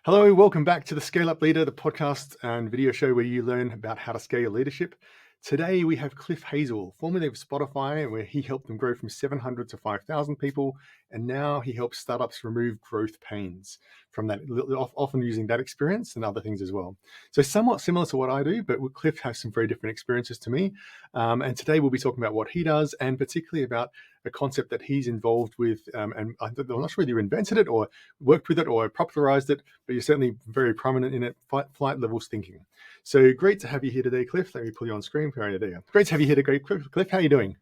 Hello, welcome back to the Scale Up Leader, the podcast and video show where you learn about how to scale your leadership. Today we have Cliff Hazell, formerly of Spotify, where he helped them grow from 700 to 5,000 people, and now he helps startups remove growth pains from that, often using that experience and other things as well. So somewhat similar to what I do, but Cliff has some very different experiences to me. And today we'll be talking about what he does, and particularly about a concept that he's involved with. And I'm not sure whether you invented it or worked with it or popularized it, but you're certainly very prominent in it, flight levels thinking. So great to have you here today, Cliff. Let me pull you on screen. There. Great to have you here today, Cliff. How are you doing?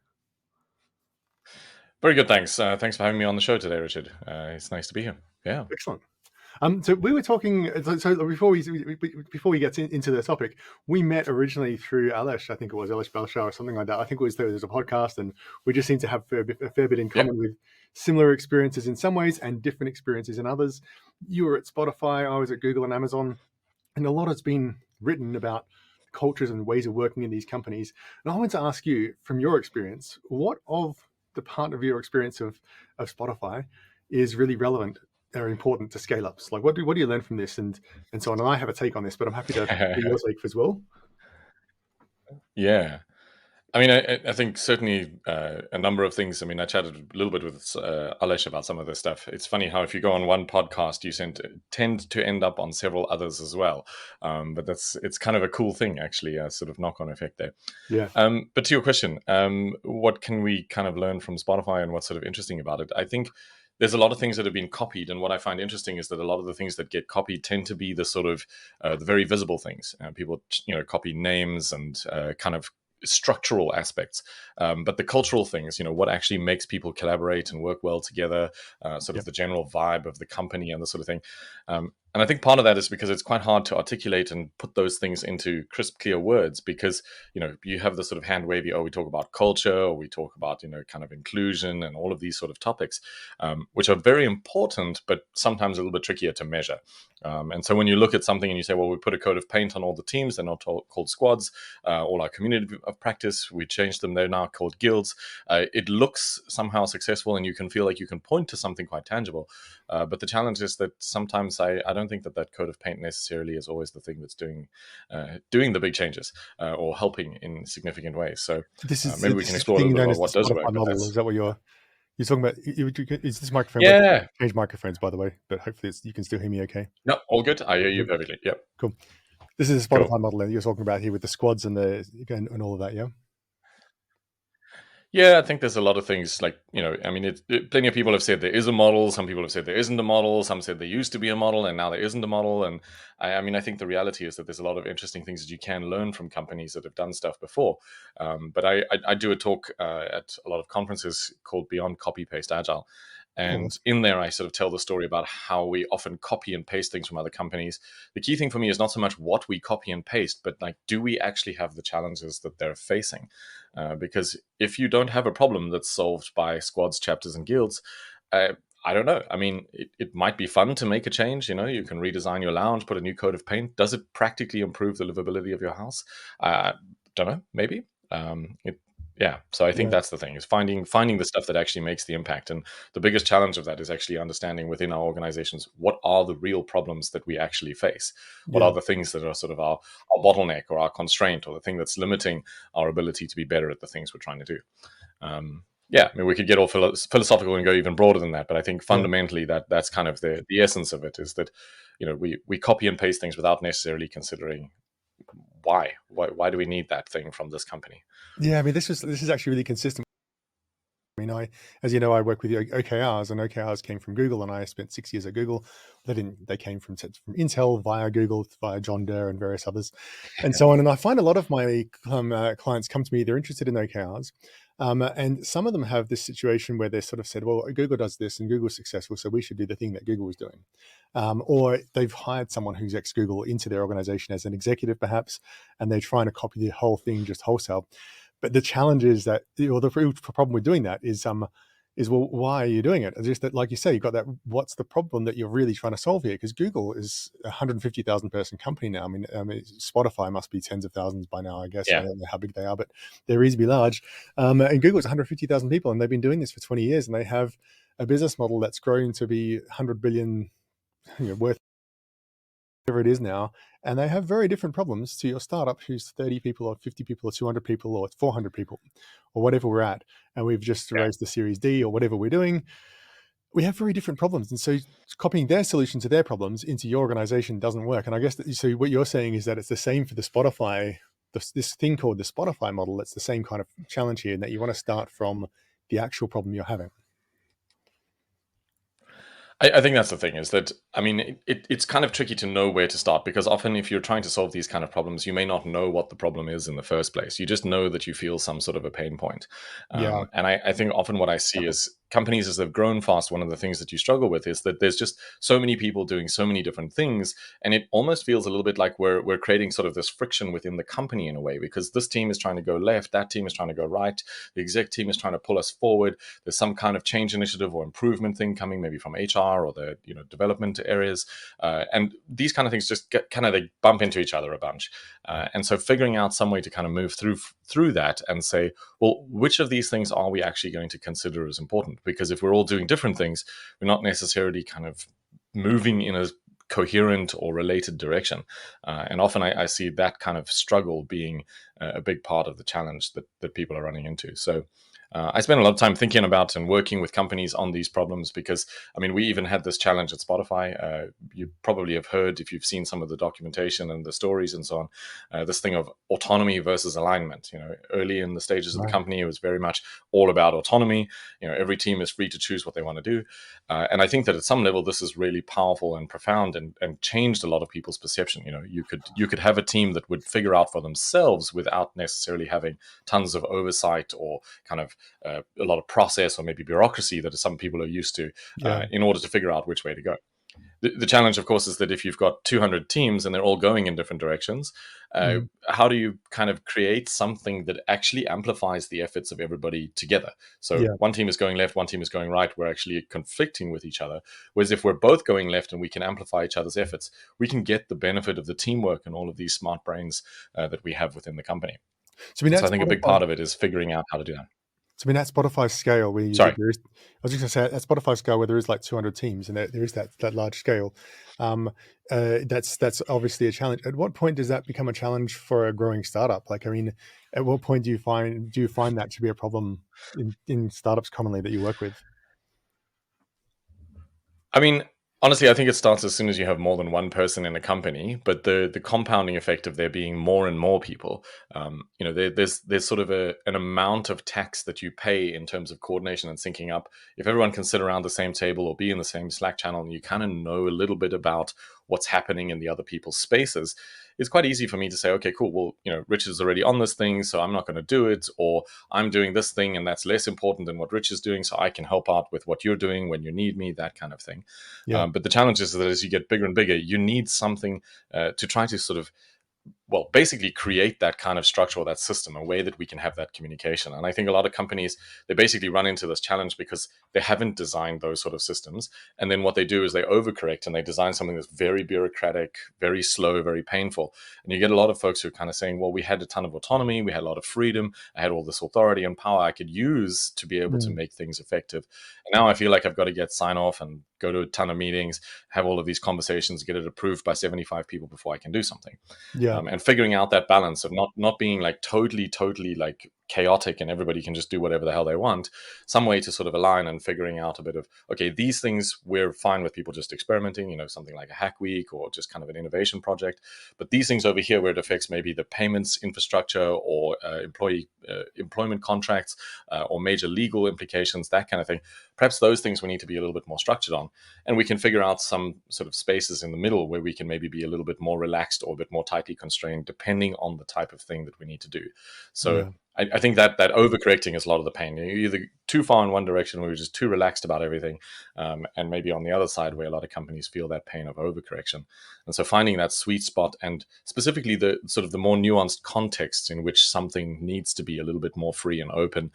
Very good, thanks. Thanks for having me on the show today, Richard. It's nice to be here. Yeah. Excellent. So we were talking. So before we get into the topic, we met originally through Alesh. I think it was Alesh Belshaw or something like that. I think it was there was a podcast, and we just seem to have a fair bit in common with similar experiences in some ways and different experiences in others. You were at Spotify. I was at Google and Amazon, and a lot has been written about cultures and ways of working in these companies. And I want to ask you, from your experience, what of the part of your experience of Spotify is really relevant or important to scale ups? Like, what do you learn from this and so on? And I have a take on this, but I'm happy to hear your take as well. Yeah. I mean, I think certainly a number of things. I mean, I chatted a little bit with Alesh about some of this stuff. It's funny how if you go on one podcast, you tend to end up on several others as well. But it's kind of a cool thing, actually, a sort of knock-on effect there. Yeah. But to your question, what can we kind of learn from Spotify and what's sort of interesting about it? I think there's a lot of things that have been copied, and what I find interesting is that a lot of the things that get copied tend to be the sort of the very visible things. People, copy names and kind of structural aspects, but the cultural things, what actually makes people collaborate and work well together, sort of the general vibe of the company and the sort of thing. And I think part of that is because it's quite hard to articulate and put those things into crisp, clear words because, you have the sort of hand wavy, we talk about culture, or we talk about, kind of inclusion and all of these sort of topics, which are very important, but sometimes a little bit trickier to measure. And so when you look at something and you say, well, we put a coat of paint on all the teams, they're not called squads, all our community of practice, we changed them, they're now called guilds. It looks somehow successful and you can feel like you can point to something quite tangible. But the challenge is that sometimes I don't think that coat of paint necessarily is always the thing that's doing the big changes or helping in significant ways. So maybe we can explore a little bit about what does work. Is that what you're talking about? Is this microphone? Yeah. Change microphones, by the way, but hopefully you can still hear me okay. No, all good. I hear you perfectly. Yep. Cool. This is a Spotify model that you're talking about here with the squads and all of that, yeah? Yeah, I think there's a lot of things like, I mean, plenty of people have said there is a model. Some people have said there isn't a model. Some said there used to be a model and now there isn't a model. And I mean, I think the reality is that there's a lot of interesting things that you can learn from companies that have done stuff before. But I do a talk at a lot of conferences called Beyond Copy Paste Agile. And in there, I sort of tell the story about how we often copy and paste things from other companies. The key thing for me is not so much what we copy and paste, but like, do we actually have the challenges that they're facing? Because if you don't have a problem that's solved by squads, chapters, and guilds, I don't know. I mean, it might be fun to make a change. You can redesign your lounge, put a new coat of paint. Does it practically improve the livability of your house? Don't know. Maybe. So I think that's the thing, is finding the stuff that actually makes the impact. And the biggest challenge of that is actually understanding within our organizations, what are the real problems that we actually face? What are the things that are sort of our bottleneck or our constraint, or the thing that's limiting our ability to be better at the things we're trying to do? I mean, we could get all philosophical and go even broader than that, but I think fundamentally that's kind of the essence of it, is that, we copy and paste things without necessarily considering why do we need that thing from this company. Yeah, I mean, this is actually really consistent. I mean, as you know, I work with the OKRs, and OKRs came from Google, and I spent 6 years at Google. They came from Intel via Google, via John Doerr and various others, and so on. And I find a lot of my clients come to me, they're interested in OKRs. And some of them have this situation where they sort of said, well, Google does this and Google's successful, so we should do the thing that Google was doing. Or they've hired someone who's ex-Google into their organization as an executive, perhaps, and they're trying to copy the whole thing just wholesale. But the challenge is that, or the problem with doing that is well, why are you doing it? It's just that, like you say, you've got that, what's the problem that you're really trying to solve here? Because Google is a 150,000 person company now. I mean, Spotify must be tens of thousands by now, I guess. Yeah. I don't know how big they are, but they're reasonably large. And Google's 150,000 people, and they've been doing this for 20 years, and they have a business model that's growing to be 100 billion worth whatever it is now, and they have very different problems to your startup who's 30 people or 50 people or 200 people or 400 people or whatever we're at, and we've just Yeah. raised the Series D or whatever we're doing. We have very different problems, and so copying their solution to their problems into your organization doesn't work. And I guess so what you're saying is that it's the same for the Spotify, this thing called the Spotify model. It's the same kind of challenge here, in that you want to start from the actual problem you're having. I think that's the thing, is that, I mean, it's kind of tricky to know where to start, because often if you're trying to solve these kind of problems, you may not know what the problem is in the first place. You just know that you feel some sort of a pain point. Yeah, And I think often what I see is companies, as they've grown fast, one of the things that you struggle with is that there's just so many people doing so many different things. And it almost feels a little bit like we're creating sort of this friction within the company in a way, because this team is trying to go left, that team is trying to go right, the exec team is trying to pull us forward. There's some kind of change initiative or improvement thing coming, maybe from HR or the development areas, and these kind of things just get kind of, they bump into each other a bunch, and so figuring out some way to kind of move through that and say, well, which of these things are we actually going to consider as important? Because if we're all doing different things, we're not necessarily kind of moving in a coherent or related direction. And often I see that kind of struggle being a big part of the challenge that people are running into. So I spend a lot of time thinking about and working with companies on these problems, because, I mean, we even had this challenge at Spotify. You probably have heard, if you've seen some of the documentation and the stories and so on, this thing of autonomy versus alignment. Early in the stages of the right. company, it was very much all about autonomy. Every team is free to choose what they want to do. And I think that at some level, this is really powerful and profound, and changed a lot of people's perception. You could have a team that would figure out for themselves without necessarily having tons of oversight or kind of a lot of process or maybe bureaucracy that some people are used to, Yeah. in order to figure out which way to go. The challenge, of course, is that if you've got 200 teams and they're all going in different directions, Mm. how do you kind of create something that actually amplifies the efforts of everybody together? So Yeah. one team is going left, one team is going right. We're actually conflicting with each other. Whereas if we're both going left and we can amplify each other's efforts, we can get the benefit of the teamwork and all of these smart brains that we have within the company. So I mean, So that's I think a big Spotify. part of it is figuring out how to do that. So I mean, at Spotify's scale, where Sorry. there is, I was just going to say, at Spotify's scale, where there is like 200 teams, and there is that large scale, um, that's obviously a challenge. At what point does that become a challenge for a growing startup? Like, I mean, at what point do you find that to be a problem in startups commonly that you work with? I mean, honestly, I think it starts as soon as you have more than one person in a company. But the compounding effect of there being more and more people, there's sort of an amount of tax that you pay in terms of coordination and syncing up. If everyone can sit around the same table or be in the same Slack channel, and you kind of know a little bit about what's happening in the other people's spaces, it's quite easy for me to say, okay, cool. Well, Rich is already on this thing, so I'm not going to do it, or I'm doing this thing and that's less important than what Rich is doing, so I can help out with what you're doing when you need me, that kind of thing. Yeah. But the challenge is that as you get bigger and bigger, you need something to try to sort of, well, basically create that kind of structure or that system, a way that we can have that communication. And I think a lot of companies, they basically run into this challenge because they haven't designed those sort of systems. And then what they do is they overcorrect and they design something that's very bureaucratic, very slow, very painful. And you get a lot of folks who are kind of saying, well, we had a ton of autonomy, we had a lot of freedom, I had all this authority and power I could use to be able to Mm. make things effective. And now I feel like I've got to get sign off and go to a ton of meetings, have all of these conversations, get it approved by 75 people before I can do something. Yeah. And figuring out that balance of not being like totally like chaotic and everybody can just do whatever the hell they want, some way to sort of align, and figuring out a bit of, okay, these things we're fine with people just experimenting, something like a hack week or just kind of an innovation project. But these things over here where it affects maybe the payments infrastructure or employment contracts, or major legal implications, that kind of thing, perhaps those things we need to be a little bit more structured on. And we can figure out some sort of spaces in the middle where we can maybe be a little bit more relaxed or a bit more tightly constrained, depending on the type of thing that we need to do. So Yeah. I think that overcorrecting is a lot of the pain. You're either too far in one direction where you're just too relaxed about everything, and maybe on the other side where a lot of companies feel that pain of overcorrection. And so finding that sweet spot, and specifically the sort of the more nuanced contexts in which something needs to be a little bit more free and open.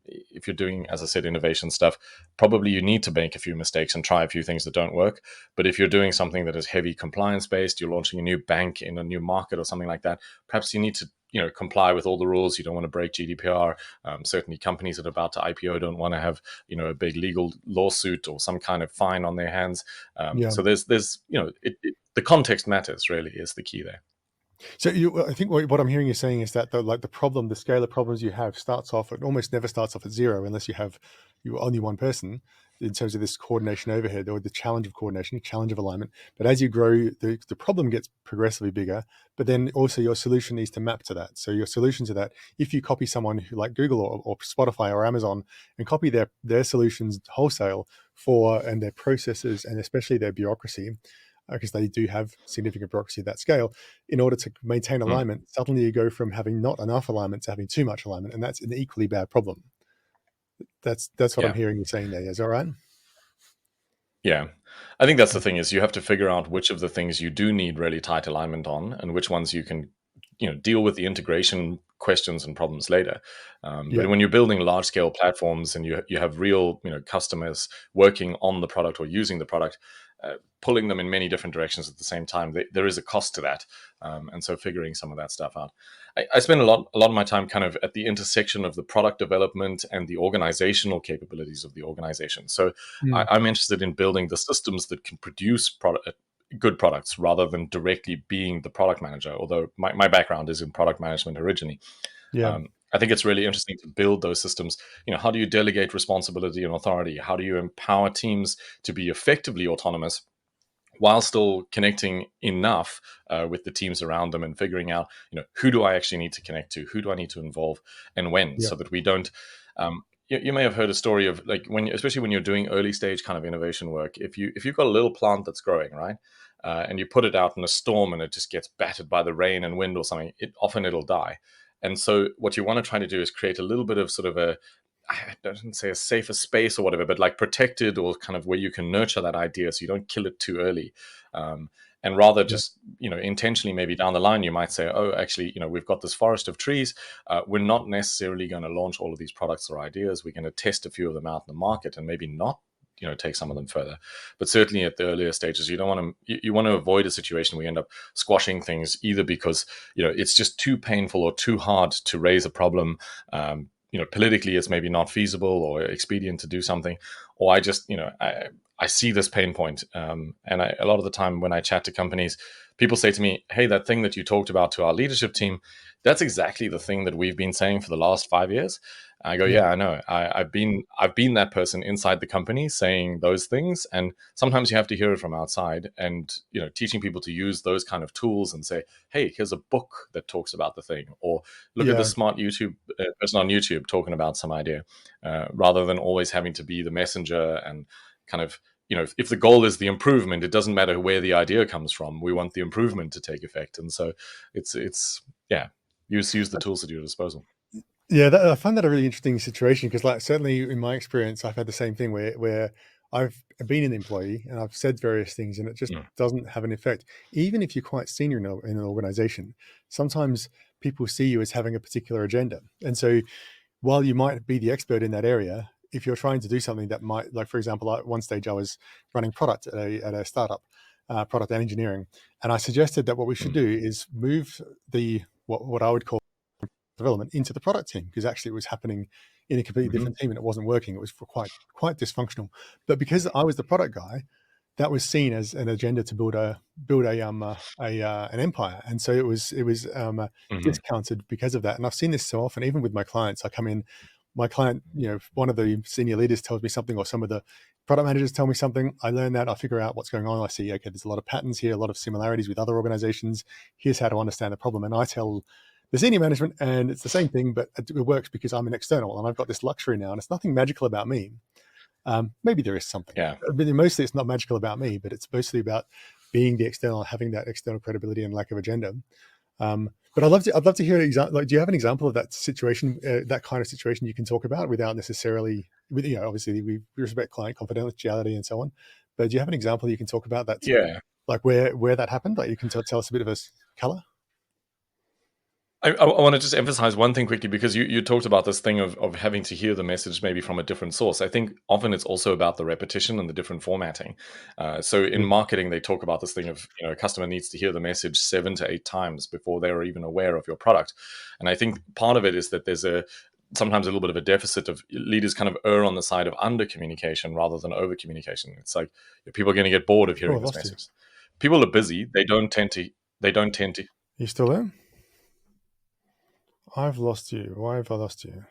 If you're doing, as I said, innovation stuff, probably you need to make a few mistakes and try a few things that don't work. But if you're doing something that is heavy compliance based, you're launching a new bank in a new market or something like that, perhaps you need to comply with all the rules. You don't want to break GDPR. Certainly companies that are about to IPO don't want to have a big legal lawsuit or some kind of fine on their hands. Yeah. So there's the the context matters, really, is the key there. So I think what I'm hearing you saying is that the scale of problems you have starts off, it almost never starts off at zero unless you're only one person in terms of this coordination overhead or the challenge of coordination, challenge of alignment. But as you grow, the problem gets progressively bigger, but then also your solution needs to map to that. So your solution to that, if you copy someone who like Google or Spotify or Amazon and copy their solutions wholesale and their processes and especially their bureaucracy, because they do have significant bureaucracy at that scale, in order to maintain Mm. alignment, suddenly you go from having not enough alignment to having too much alignment, and that's an equally bad problem. That's what I'm Yeah. hearing you saying there. Is that right? Yeah. I think that's the thing, is you have to figure out which of the things you do need really tight alignment on and which ones you can, deal with the integration questions and problems later. But Yeah, when you're building large scale platforms and you have real, customers working on the product or using the product, pulling them in many different directions at the same time, there is a cost to that. And so figuring some of that stuff out. I spend a lot of my time kind of at the intersection of the product development and the organizational capabilities of the organization. So mm, I'm interested in building the systems that can produce good products rather than directly being the product manager, although my background is in product management originally. yeah, I think it's really interesting to build those systems. How do you delegate responsibility and authority? How do you empower teams to be effectively autonomous while still connecting enough with the teams around them and figuring out, who do I actually need to connect to? Who do I need to involve and when, yeah, so that we don't. You may have heard a story of, like, especially when you're doing early stage kind of innovation work, if you've got a little plant that's growing, right, and you put it out in a storm and it just gets battered by the rain and wind or something, it'll die. And so what you want to try to do is create a little bit of sort of I don't say a safer space or whatever, but like protected, or kind of where you can nurture that idea so you don't kill it too early. Um, and rather yeah, just, intentionally, maybe down the line, you might say, oh, actually, we've got this forest of trees. We're not necessarily going to launch all of these products or ideas. We're going to test a few of them out in the market and maybe not, take some of them further. But certainly at the earlier stages, you don't want to, you want to avoid a situation where you end up squashing things, either because, it's just too painful or too hard to raise a problem. Politically it's maybe not feasible or expedient to do something, or I just, I see this pain point. And a lot of the time when I chat to companies, people say to me, hey, that thing that you talked about to our leadership team, that's exactly the thing that we've been saying for the last 5 years. I go, yeah, yeah, I know. I've been that person inside the company saying those things, and sometimes you have to hear it from outside. And teaching people to use those kind of tools and say, hey, here's a book that talks about the thing, or look at the yeah. smart YouTube person on YouTube talking about some idea, rather than always having to be the messenger and kind of, if the goal is the improvement, it doesn't matter where the idea comes from. We want the improvement to take effect, and so it's yeah, use the tools at your disposal. Yeah, I find that a really interesting situation because, like, certainly in my experience, I've had the same thing where I've been an employee and I've said various things, and it just Mm. doesn't have an effect. Even if you're quite senior in an organization, sometimes people see you as having a particular agenda, and so while you might be the expert in that area, if you're trying to do something that might, like for example, at one stage I was running product at a startup, product and engineering, and I suggested that what we should Mm. do is move what I would call development into the product team, because actually it was happening in a completely Hmm. different team and it wasn't working. It was for quite dysfunctional. But because I was the product guy, that was seen as an agenda to build an empire, and so it was Hmm. discounted because of that. And I've seen this so often, even with my clients. I come in, my client, one of the senior leaders tells me something, or some of the product managers tell me something. I learn that, I figure out what's going on. I see, okay, there's a lot of patterns here, a lot of similarities with other organizations. Here's how to understand the problem, and I tell the senior management, and it's the same thing, but it works because I'm an external and I've got this luxury now, and it's nothing magical about me. Maybe there is something, Yeah. but mostly it's not magical about me, but it's mostly about being the external, having that external credibility and lack of agenda. But I'd love to hear an example. Like, do you have an example of that situation, that kind of situation you can talk about without necessarily, obviously we respect client confidentiality and so on, but do you have an example you can talk about that's Yeah. like where that happened? Like, you can tell us a bit of a color. I want to just emphasize one thing quickly, because you talked about this thing of having to hear the message maybe from a different source. I think often it's also about the repetition and the different formatting. So in Mm. marketing, they talk about this thing of, a customer needs to hear the message 7 to 8 times before they're even aware of your product. And I think part of it is that there's sometimes a little bit of a deficit of leaders kind of err on the side of under communication rather than over communication. It's like, people are going to get bored of Oh, I hearing this lost you. message. people are busy. They don't tend to. You still there? I've lost you. Why have I lost you?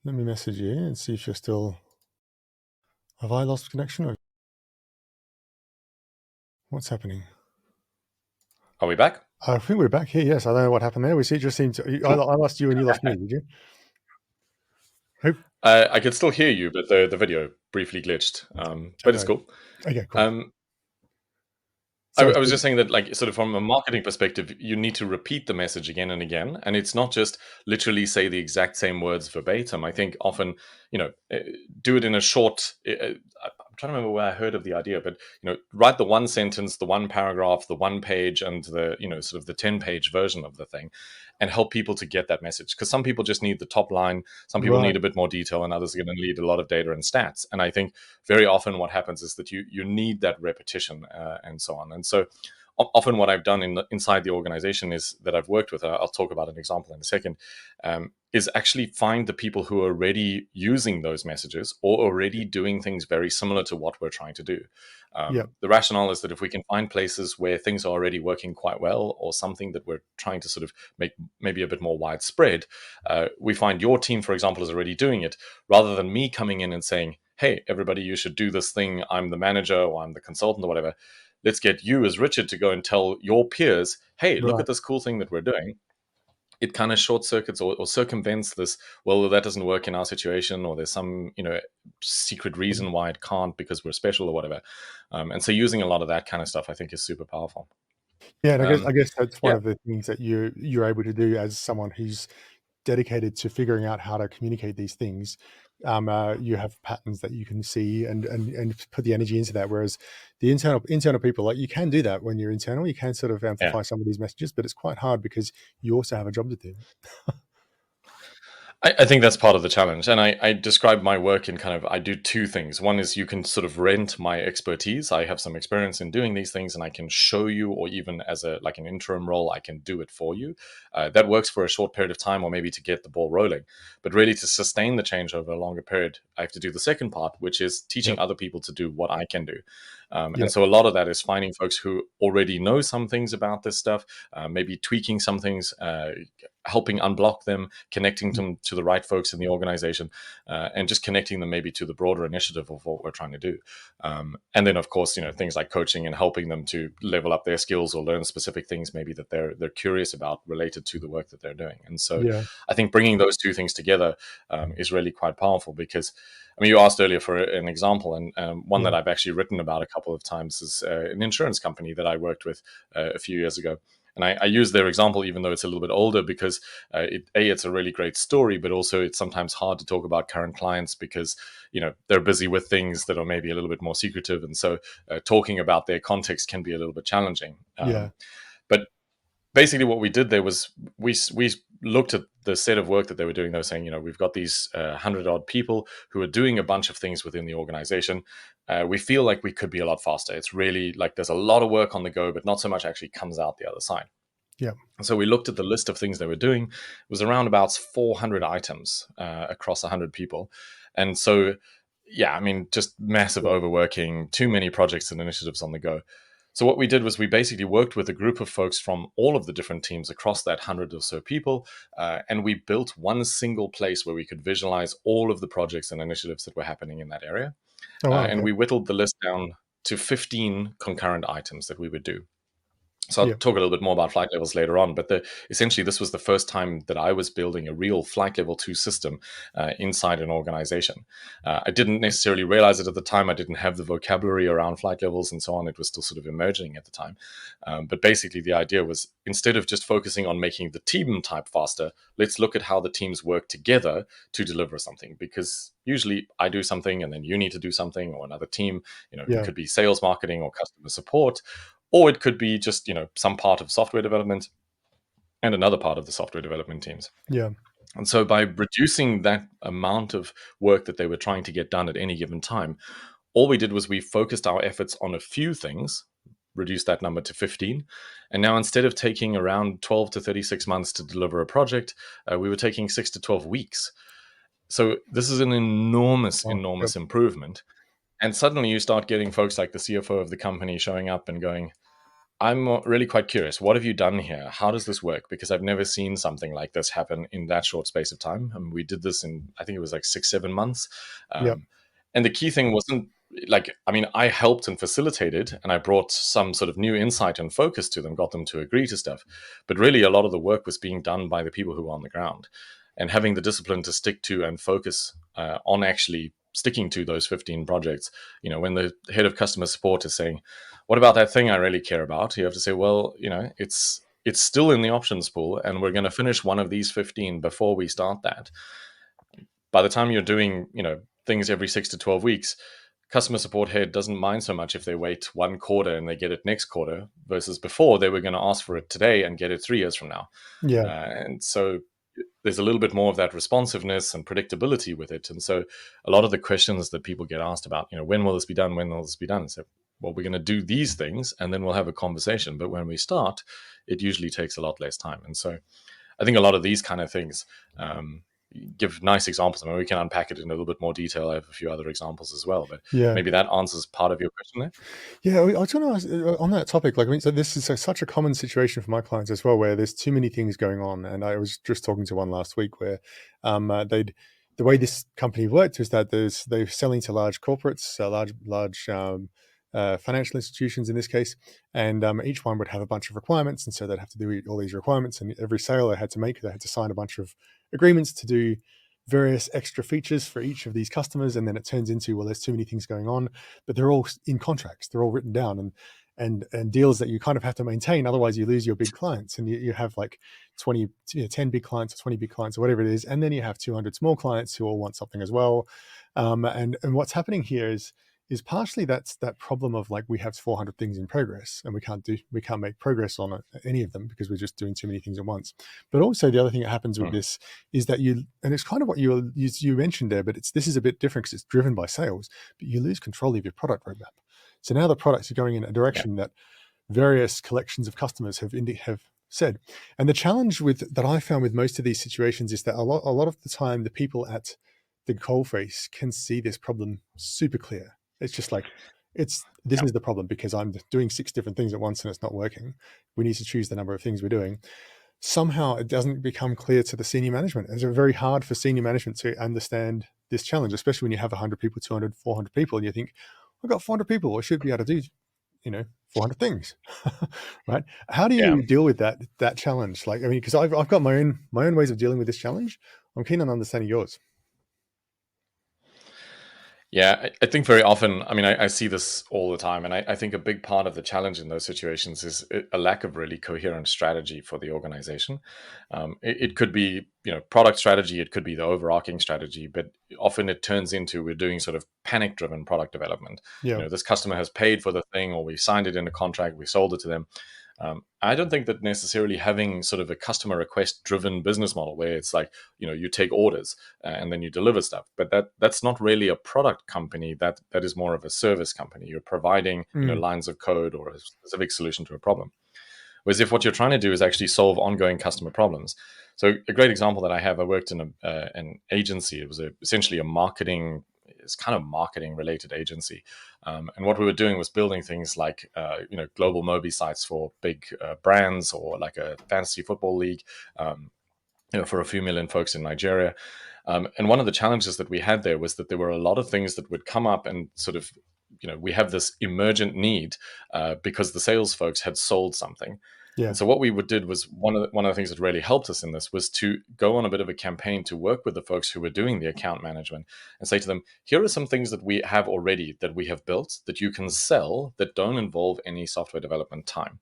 Let me message you and see if you're still. Have I lost connection? Or what's happening? Are we back? I think we're back here. Yes, I don't know what happened there. Just seemed to. I Cool. lost you and you lost me. Did you? Hope. I could still hear you, but the video briefly glitched. But it's Okay. cool. Okay. Cool. Um, I, So I was just saying that, like, sort of from a marketing perspective, you need to repeat the message again and again, and it's not just literally say the exact same words verbatim. I think often, do it in a short. I'm trying to remember where I heard of the idea, but write the one sentence, the one paragraph, the one page, and the sort of the 10-page version of the thing, and help people to get that message. Because some people just need the top line, some people right. need a bit more detail, and others are going to need a lot of data and stats. And I think very often what happens is that you need that repetition, and so on. And so often what I've done inside the organization is that I've worked with, I'll talk about an example in a second, is actually find the people who are already using those messages or already doing things very similar to what we're trying to do. Yeah. The rationale is that if we can find places where things are already working quite well, or something that we're trying to sort of make maybe a bit more widespread, we find your team, for example, is already doing it, rather than me coming in and saying, hey, everybody, you should do this thing. I'm the manager or I'm the consultant or whatever. Let's get you as Richard to go and tell your peers, hey, look Right. at this cool thing that we're doing. It kind of short circuits or circumvents this, well, that doesn't work in our situation, or there's some, secret reason why it can't because we're special or whatever. And so using a lot of that kind of stuff, I think, is super powerful. Yeah, and I Um, guess that's one yeah, of the things that you're able to do as someone who's dedicated to figuring out how to communicate these things. You have patterns that you can see and put the energy into that. Whereas the internal people, like, you can do that when you're internal, you can sort of yeah. amplify some of these messages, but it's quite hard because you also have a job to do. I think that's part of the challenge. And I describe my work in kind of, I do two things. One is you can sort of rent my expertise. I have some experience in doing these things and I can show you, or even as like an interim role, I can do it for you. That works for a short period of time, or maybe to get the ball rolling. But really, to sustain the change over a longer period, I have to do the second part, which is teaching Yep. other people to do what I can do. And Yep. so a lot of that is finding folks who already know some things about this stuff, maybe tweaking some things, helping unblock them, connecting them to the right folks in the organization, and just connecting them maybe to the broader initiative of what we're trying to do. And then, of course, things like coaching and helping them to level up their skills or learn specific things maybe that they're curious about related to the work that they're doing. And so Yeah. I think bringing those two things together is really quite powerful, because I mean, you asked earlier for an example, and one that Yeah. I've actually written about a couple of times is an insurance company that I worked with a few years ago. And I use their example, even though it's a little bit older, because it's a really great story, but also it's sometimes hard to talk about current clients because they're busy with things that are maybe a little bit more secretive, and so talking about their context can be a little bit challenging. Yeah. But basically what we did there was we looked at the set of work that they were doing. They were saying, we've got these 100 odd people who are doing a bunch of things within the organization. We feel like we could be a lot faster. It's really like there's a lot of work on the go, but not so much actually comes out the other side. Yeah. And so we looked at the list of things they were doing. It was around about 400 items across 100 people. And so, yeah, I mean, just massive Yeah. overworking, too many projects and initiatives on the go. So what we did was we basically worked with a group of folks from all of the different teams across that 100 or so people, and we built one single place where we could visualize all of the projects and initiatives that were happening in that area. Oh wow. And Okay. we whittled the list down to 15 concurrent items that we would do. So I'll Yeah. talk a little bit more about flight levels later on, but essentially this was the first time that I was building a real flight level 2 system inside an organization. I didn't necessarily realize it at the time. I didn't have the vocabulary around flight levels and so on. It was still sort of emerging at the time. But basically the idea was, instead of just focusing on making the team type faster, let's look at how the teams work together to deliver something. Because usually I do something and then you need to do something, or another team, it Yeah. could be sales, marketing, or customer support, or it could be just some part of software development and another part of the software development teams. Yeah. And so by reducing that amount of work that they were trying to get done at any given time, all we did was we focused our efforts on a few things, reduced that number to 15. And now, instead of taking around 12 to 36 months to deliver a project, we were taking 6 to 12 weeks. So this is an enormous, Oh, yep. enormous improvement. And suddenly you start getting folks like the CFO of the company showing up and going, I'm really quite curious. What have you done here? How does this work? Because I've never seen something like this happen in that short space of time. I mean, we did this in, I think it was like 6, 7 months. Yep. And the key thing wasn't like, I mean, I helped and facilitated and I brought some sort of new insight and focus to them, got them to agree to stuff. But really, a lot of the work was being done by the people who were on the ground and having the discipline to stick to and focus on actually sticking to those 15 projects. When the head of customer support is saying, what about that thing I really care about? You have to say, well, it's still in the options pool, and we're going to finish one of these 15 before we start that. By the time you're doing, things every 6 to 12 weeks, customer support head doesn't mind so much if they wait 1 quarter and they get it next quarter versus before they were going to ask for it today and get it 3 years from now. Yeah. And so there's a little bit more of that responsiveness and predictability with it. And so a lot of the questions that people get asked about, when will this be done? When will this be done? So, well, we're going to do these things and then we'll have a conversation. But when we start, it usually takes a lot less time. And so I think a lot of these kind of things give nice examples. I mean, we can unpack it in a little bit more detail. I have a few other examples as well, but Yeah. maybe that answers part of your question there. Yeah, I was going to ask on that topic. Like, I mean, so this is such a common situation for my clients as well, where there's too many things going on. And I was just talking to one last week where the way this company worked was that they're selling to large corporates, large financial institutions in this case, and each one would have a bunch of requirements, and so they'd have to do all these requirements. And every sale they had to make, they had to sign a bunch of agreements to do various extra features for each of these customers, and then it turns into, well, there's too many things going on, but they're all in contracts, they're all written down, and deals that you kind of have to maintain, otherwise you lose your big clients, and you have like 20 10 big clients or 20 big clients or whatever it is, and then you have 200 small clients who all want something as well. And what's happening here is partially that's that problem of like, we have 400 things in progress and we can't make progress on any of them because we're just doing too many things at once. But also the other thing that happens with this is that and it's kind of what you mentioned there, but this is a bit different because it's driven by sales, but you lose control of your product roadmap. So now the products are going in a direction that various collections of customers have said. And the challenge that I found with most of these situations is that a lot of the time the people at the coalface can see this problem super clear. It's just like, this is the problem because I'm doing 6 different things at once and it's not working. We need to choose the number of things we're doing. Somehow it doesn't become clear to the senior management. It's very hard for senior management to understand this challenge, especially when you have 100 people, 200, 400 people, and you think, I've got 400 people, I should be able to do 400 things. Right? How do Yeah. you deal with that challenge? Like, I mean, because I've got my own ways of dealing with this challenge. I'm keen on understanding yours. Yeah, I think very often, I mean, I see this all the time. And I think a big part of the challenge in those situations is a lack of really coherent strategy for the organization. It could be, product strategy, it could be the overarching strategy, but often it turns into we're doing sort of panic driven product development. Yeah. This customer has paid for the thing or we signed it in a contract, we sold it to them. I don't think that necessarily having sort of a customer request driven business model where it's like, you take orders and then you deliver stuff, but that's not really a product company. That is more of a service company. You're providing, lines of code or a specific solution to a problem. Whereas if what you're trying to do is actually solve ongoing customer problems. So a great example that I have, I worked in an agency. It was essentially a marketing, it's kind of marketing related agency. And what we were doing was building things like, global Mobi sites for big brands or like a fantasy football league, for a few million folks in Nigeria. And one of the challenges that we had there was that there were a lot of things that would come up and sort of, we have this emergent need because the sales folks had sold something. Yeah. And so what we did was one of the things that really helped us in this was to go on a bit of a campaign to work with the folks who were doing the account management and say to them, here are some things that we have already that we have built that you can sell that don't involve any software development time.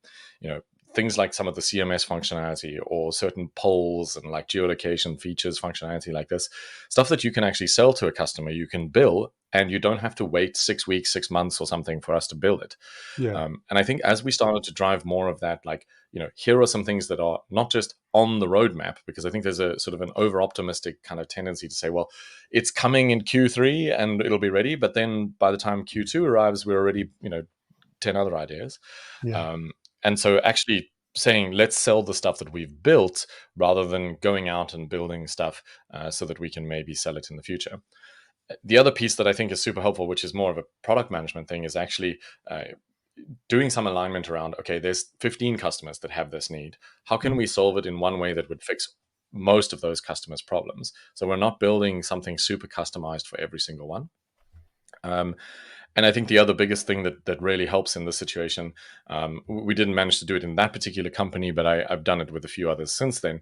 Things like some of the CMS functionality or certain polls and like geolocation features functionality like this, stuff that you can actually sell to a customer, you can bill, and you don't have to wait 6 weeks, 6 months or something for us to build it. Yeah. And I think as we started to drive more of that, like, here are some things that are not just on the roadmap, because I think there's a sort of an over optimistic kind of tendency to say, well, it's coming in Q3 and it'll be ready. But then by the time Q2 arrives, we're already, 10 other ideas. Yeah. And so actually saying, let's sell the stuff that we've built rather than going out and building stuff so that we can maybe sell it in the future. The other piece that I think is super helpful, which is more of a product management thing, is actually doing some alignment around, okay, there's 15 customers that have this need. How can Mhm. we solve it in one way that would fix most of those customers' problems? So we're not building something super customized for every single one. Um, and I think the other biggest thing that really helps in this situation, we didn't manage to do it in that particular company, but I've done it with a few others since then,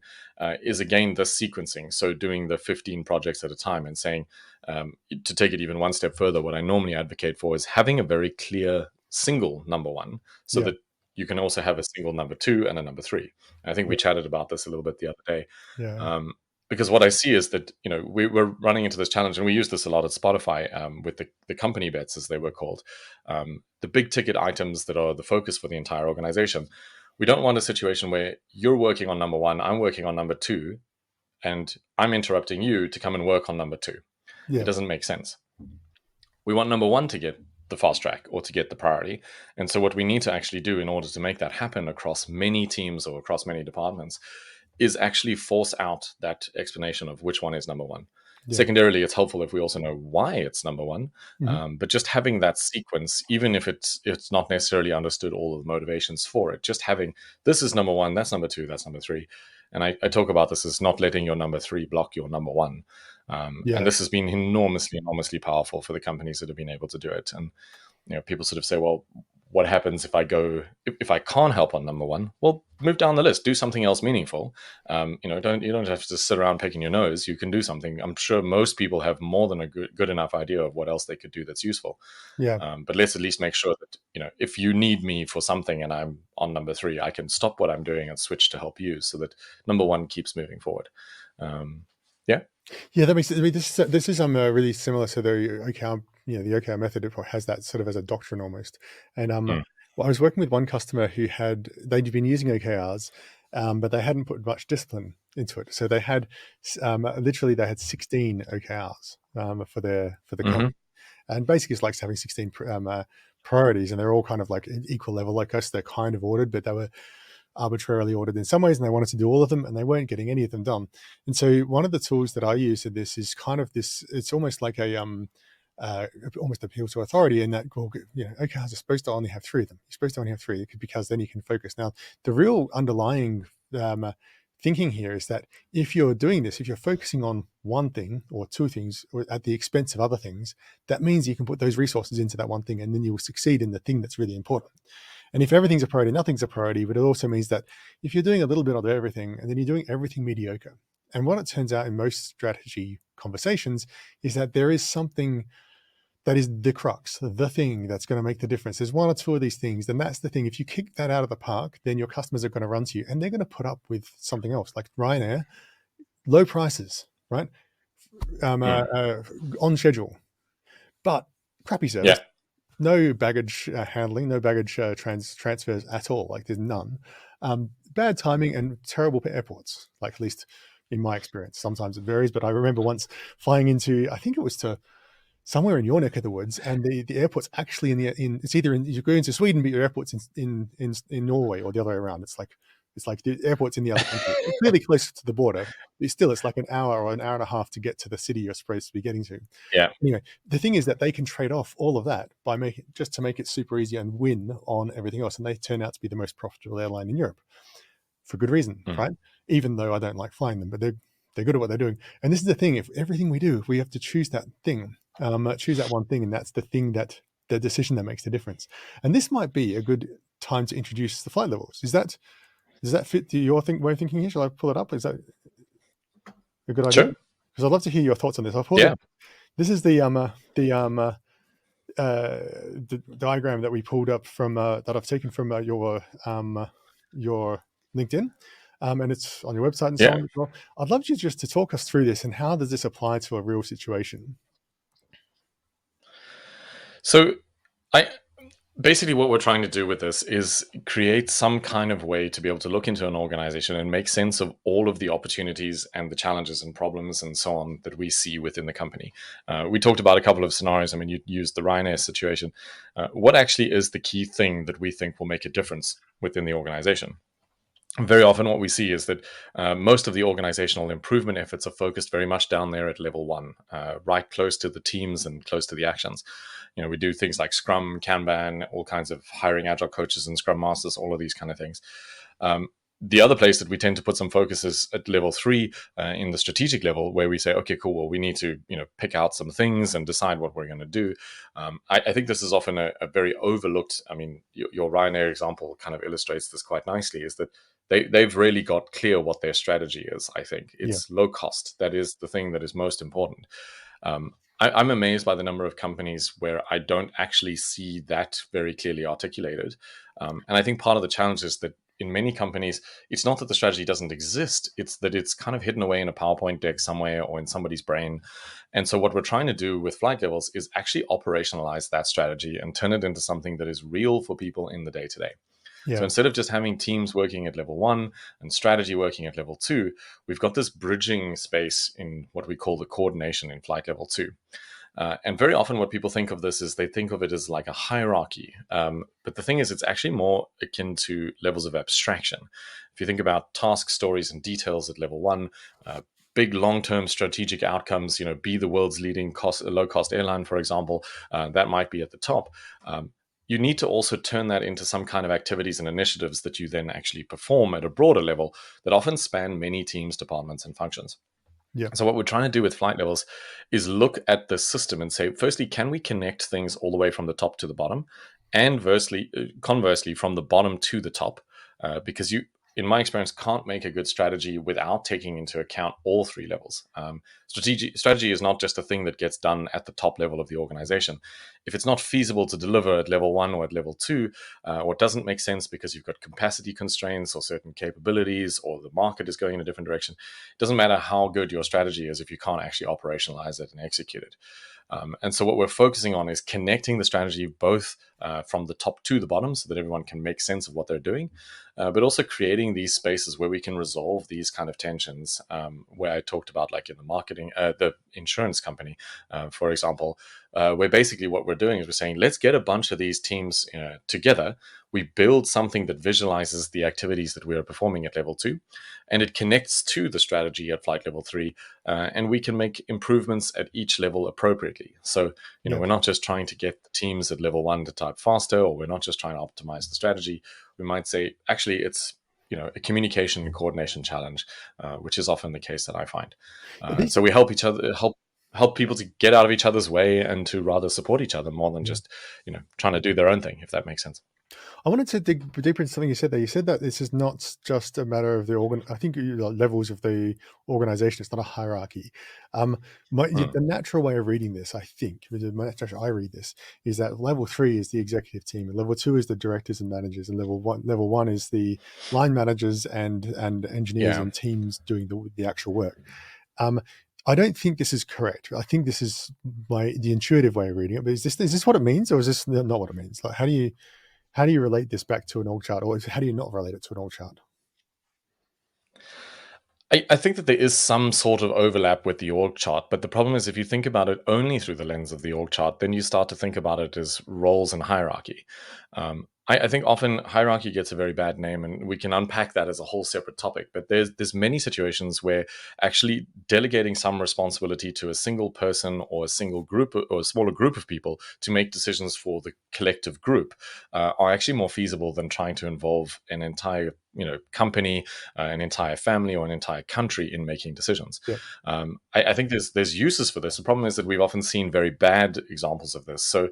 is again the sequencing. So doing the 15 projects at a time and saying, to take it even one step further, what I normally advocate for is having a very clear single number one, so Yeah, that you can also have a single number two and a number three. And I think we yeah, chatted about this a little bit the other day. yeah, Because what I see is that, we're running into this challenge, and we use this a lot at Spotify, with the company bets, as they were called, the big ticket items that are the focus for the entire organization. We don't want a situation where you're working on number one, I'm working on number two, and I'm interrupting you to come and work on number two. It yeah, doesn't make sense. We want number one to get the fast track or to get the priority. And so, what we need to actually do in order to make that happen across many teams or across many departments is actually force out that explanation of which one is number one. yeah. Secondarily, it's helpful if we also know why it's number one. Mhm. But just having that sequence, even if it's not necessarily understood all of the motivations for it, just having this is number one, that's number two, that's number three. And I talk about this as not letting your number three block your number one. And Yeah, this has been enormously, enormously powerful for the companies that have been able to do it. And people sort of say, well, what happens if I go if I can't help on number one? Well, move down the list, do something else meaningful. You don't have to sit around picking your nose. You can do something. I'm sure most people have more than a good enough idea of what else they could do that's useful. yeah. But let's at least make sure that, if you need me for something and I'm on number three, I can stop what I'm doing and switch to help you, so that number one keeps moving forward. Yeah. Yeah, that makes I mean, this is really similar to the OKR, the OKR method. It has that sort of as a doctrine almost. And Mm. well, I was working with one customer who they'd been using OKRs, but they hadn't put much discipline into it. So they had literally they had 16 OKRs for the Hmm. company, and basically it's like having 16 priorities, and they're all kind of like equal level like us. They're kind of ordered, but they were arbitrarily ordered in some ways, and they wanted to do all of them, and they weren't getting any of them done. And so one of the tools that I use in this is kind of this. It's almost like a almost appeal to authority in that, well, okay, you're supposed to only have three of them. You're supposed to only have three because then you can focus. Now, the real underlying thinking here is that if you're doing this, if you're focusing on one thing or two things or at the expense of other things, that means you can put those resources into that one thing, and then you will succeed in the thing that's really important. And if everything's a priority, nothing's a priority. But it also means that if you're doing a little bit of everything and then you're doing everything mediocre, and what it turns out in most strategy conversations is that there is something that is the crux, the thing that's going to make the difference. There's one or two of these things, then that's the thing. If you kick that out of the park, then your customers are going to run to you, and they're going to put up with something else, like Ryanair, low prices, right? Mm. On schedule, but crappy service, Yeah. no baggage handling, no baggage transfers at all. Like there's none. Bad timing and terrible airports. Like at least in my experience, sometimes it varies. But I remember once flying into, I think it was to somewhere in your neck of the woods, and the airport's actually in it's either in, you go into Sweden, but your airport's in Norway, or the other way around. It's like the airport's in the other country. It's really close to the border. But still, it's like an hour or an hour and a half to get to the city you're supposed to be getting to. Yeah. Anyway, the thing is that they can trade off all of that by making just to make it super easy and win on everything else, and they turn out to be the most profitable airline in Europe for good reason, Mm. right? Even though I don't like flying them, but they're good at what they're doing. And this is the thing: if everything we do, if we have to choose that thing, choose that one thing, and that's the thing that the decision that makes the difference. And this might be a good time to introduce the flight levels. Does that fit to your way of thinking here? Shall I pull it up? Is that a good idea? Sure. Because I'd love to hear your thoughts on this. I'll pull it. Yeah. This is the diagram that we pulled up from that I've taken from your LinkedIn, and it's on your website and so Yeah. on as well. I'd love you just to talk us through this and how does this apply to a real situation? So, I basically what we're trying to do with this is create some kind of way to be able to look into an organization and make sense of all of the opportunities and the challenges and problems and so on that we see within the company. We talked about a couple of scenarios. I mean, you used the Ryanair situation. What actually is the key thing that we think will make a difference within the organization? very often what we see is that most of the organizational improvement efforts are focused very much down there at level one, right close to the teams and close to the actions. We do things like Scrum, Kanban, all kinds of hiring agile coaches and Scrum masters, all of these kind of things. The other place that we tend to put some focus is at level three, in the strategic level, where we say, okay, cool, well, we need to pick out some things and decide what we're going to do. I think this is often a very overlooked. I mean, your Ryanair example kind of illustrates this quite nicely. Is that they've really got clear what their strategy is. I think Yeah, it's low cost. That is the thing that is most important. I'm amazed by the number of companies where I don't actually see that very clearly articulated. And I think part of the challenge is that in many companies, it's not that the strategy doesn't exist, it's that it's kind of hidden away in a PowerPoint deck somewhere or in somebody's brain. And so, what we're trying to do with flight levels is actually operationalize that strategy and turn it into something that is real for people in the day to day. So yeah, instead of just having teams working at level one and strategy working at level two, we've got this bridging space in what we call the coordination in flight level two. And very often, what people think of this is they think of it as like a hierarchy. But the thing is, it's actually more akin to levels of abstraction. If you think about task stories and details at level one, big long-term strategic outcomes, be the world's leading low-cost airline, for example, that might be at the top. You need to also turn that into some kind of activities and initiatives that you then actually perform at a broader level that often span many teams, departments, and functions. yeah, So what we're trying to do with flight levels is look at the system and say, firstly, can we connect things all the way from the top to the bottom, and conversely, from the bottom to the top? Because you, in my experience, can't make a good strategy without taking into account all three levels. Strategy is not just a thing that gets done at the top level of the organization. If it's not feasible to deliver at level one or at level two, or it doesn't make sense because you've got capacity constraints or certain capabilities, or the market is going in a different direction, it doesn't matter how good your strategy is if you can't actually operationalize it and execute it. And so what we're focusing on is connecting the strategy both from the top to the bottom so that everyone can make sense of what they're doing, but also creating these spaces where we can resolve these kind of tensions, where I talked about, like in the marketing, the insurance company, for example, where basically what we're doing is we're saying, let's get a bunch of these teams together. We build something that visualizes the activities that we are performing at level two, and it connects to the strategy at flight level three, and we can make improvements at each level appropriately. So, yeah. we're not just trying to get the teams at level one to type faster, or we're not just trying to optimize the strategy. We might say, actually, it's a communication and coordination challenge, which is often the case that I find. The- So we help each other, help people to get out of each other's way and to rather support each other more than yeah. just trying to do their own thing, if that makes sense. I wanted to dig deeper into something you said there. You said that this is not just a matter of the I think levels of the organization. It's not a hierarchy. Um, Mm. the natural way of reading this, I think, the natural I read this, is that level three is the executive team, and level two is the directors and managers, and level one is the line managers and engineers Yeah. and teams doing the actual work. Um, I don't think this is correct. I think this is the intuitive way of reading it. But is this what it means, or is this not what it means? Like, how do you relate this back to an org chart, or how do you not relate it to an org chart? I think that there is some sort of overlap with the org chart, but the problem is if you think about it only through the lens of the org chart, then you start to think about it as roles and hierarchy. I think often hierarchy gets a very bad name, and we can unpack that as a whole separate topic. But there's many situations where actually delegating some responsibility to a single person or a single group or a smaller group of people to make decisions for the collective group are actually more feasible than trying to involve an entire company, an entire family, or an entire country in making decisions. Yeah, I think there's uses for this. The problem is that we've often seen very bad examples of this. So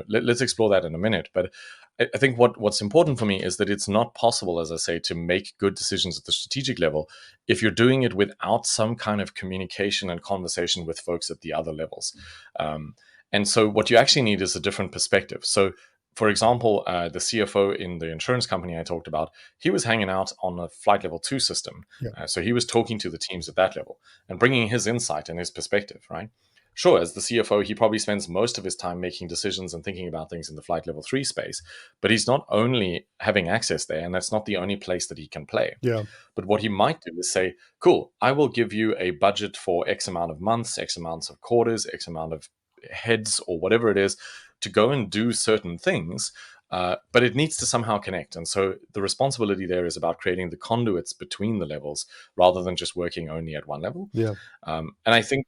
let's explore that in a minute. But I think what's important for me is that it's not possible, as I say, to make good decisions at the strategic level if you're doing it without some kind of communication and conversation with folks at the other levels. And so what you actually need is a different perspective. So for example, the CFO in the insurance company I talked about, he was hanging out on a flight level two system. yeah, So he was talking to the teams at that level and bringing his insight and his perspective, right? Sure, as the CFO, he probably spends most of his time making decisions and thinking about things in the flight level three space, but he's not only having access there, and that's not the only place that he can play. yeah, But what he might do is say, cool, I will give you a budget for X amount of months, X amounts of quarters, X amount of heads, or whatever it is, to go and do certain things. but it needs to somehow connect. And so the responsibility there is about creating the conduits between the levels rather than just working only at one level. Yeah. And I think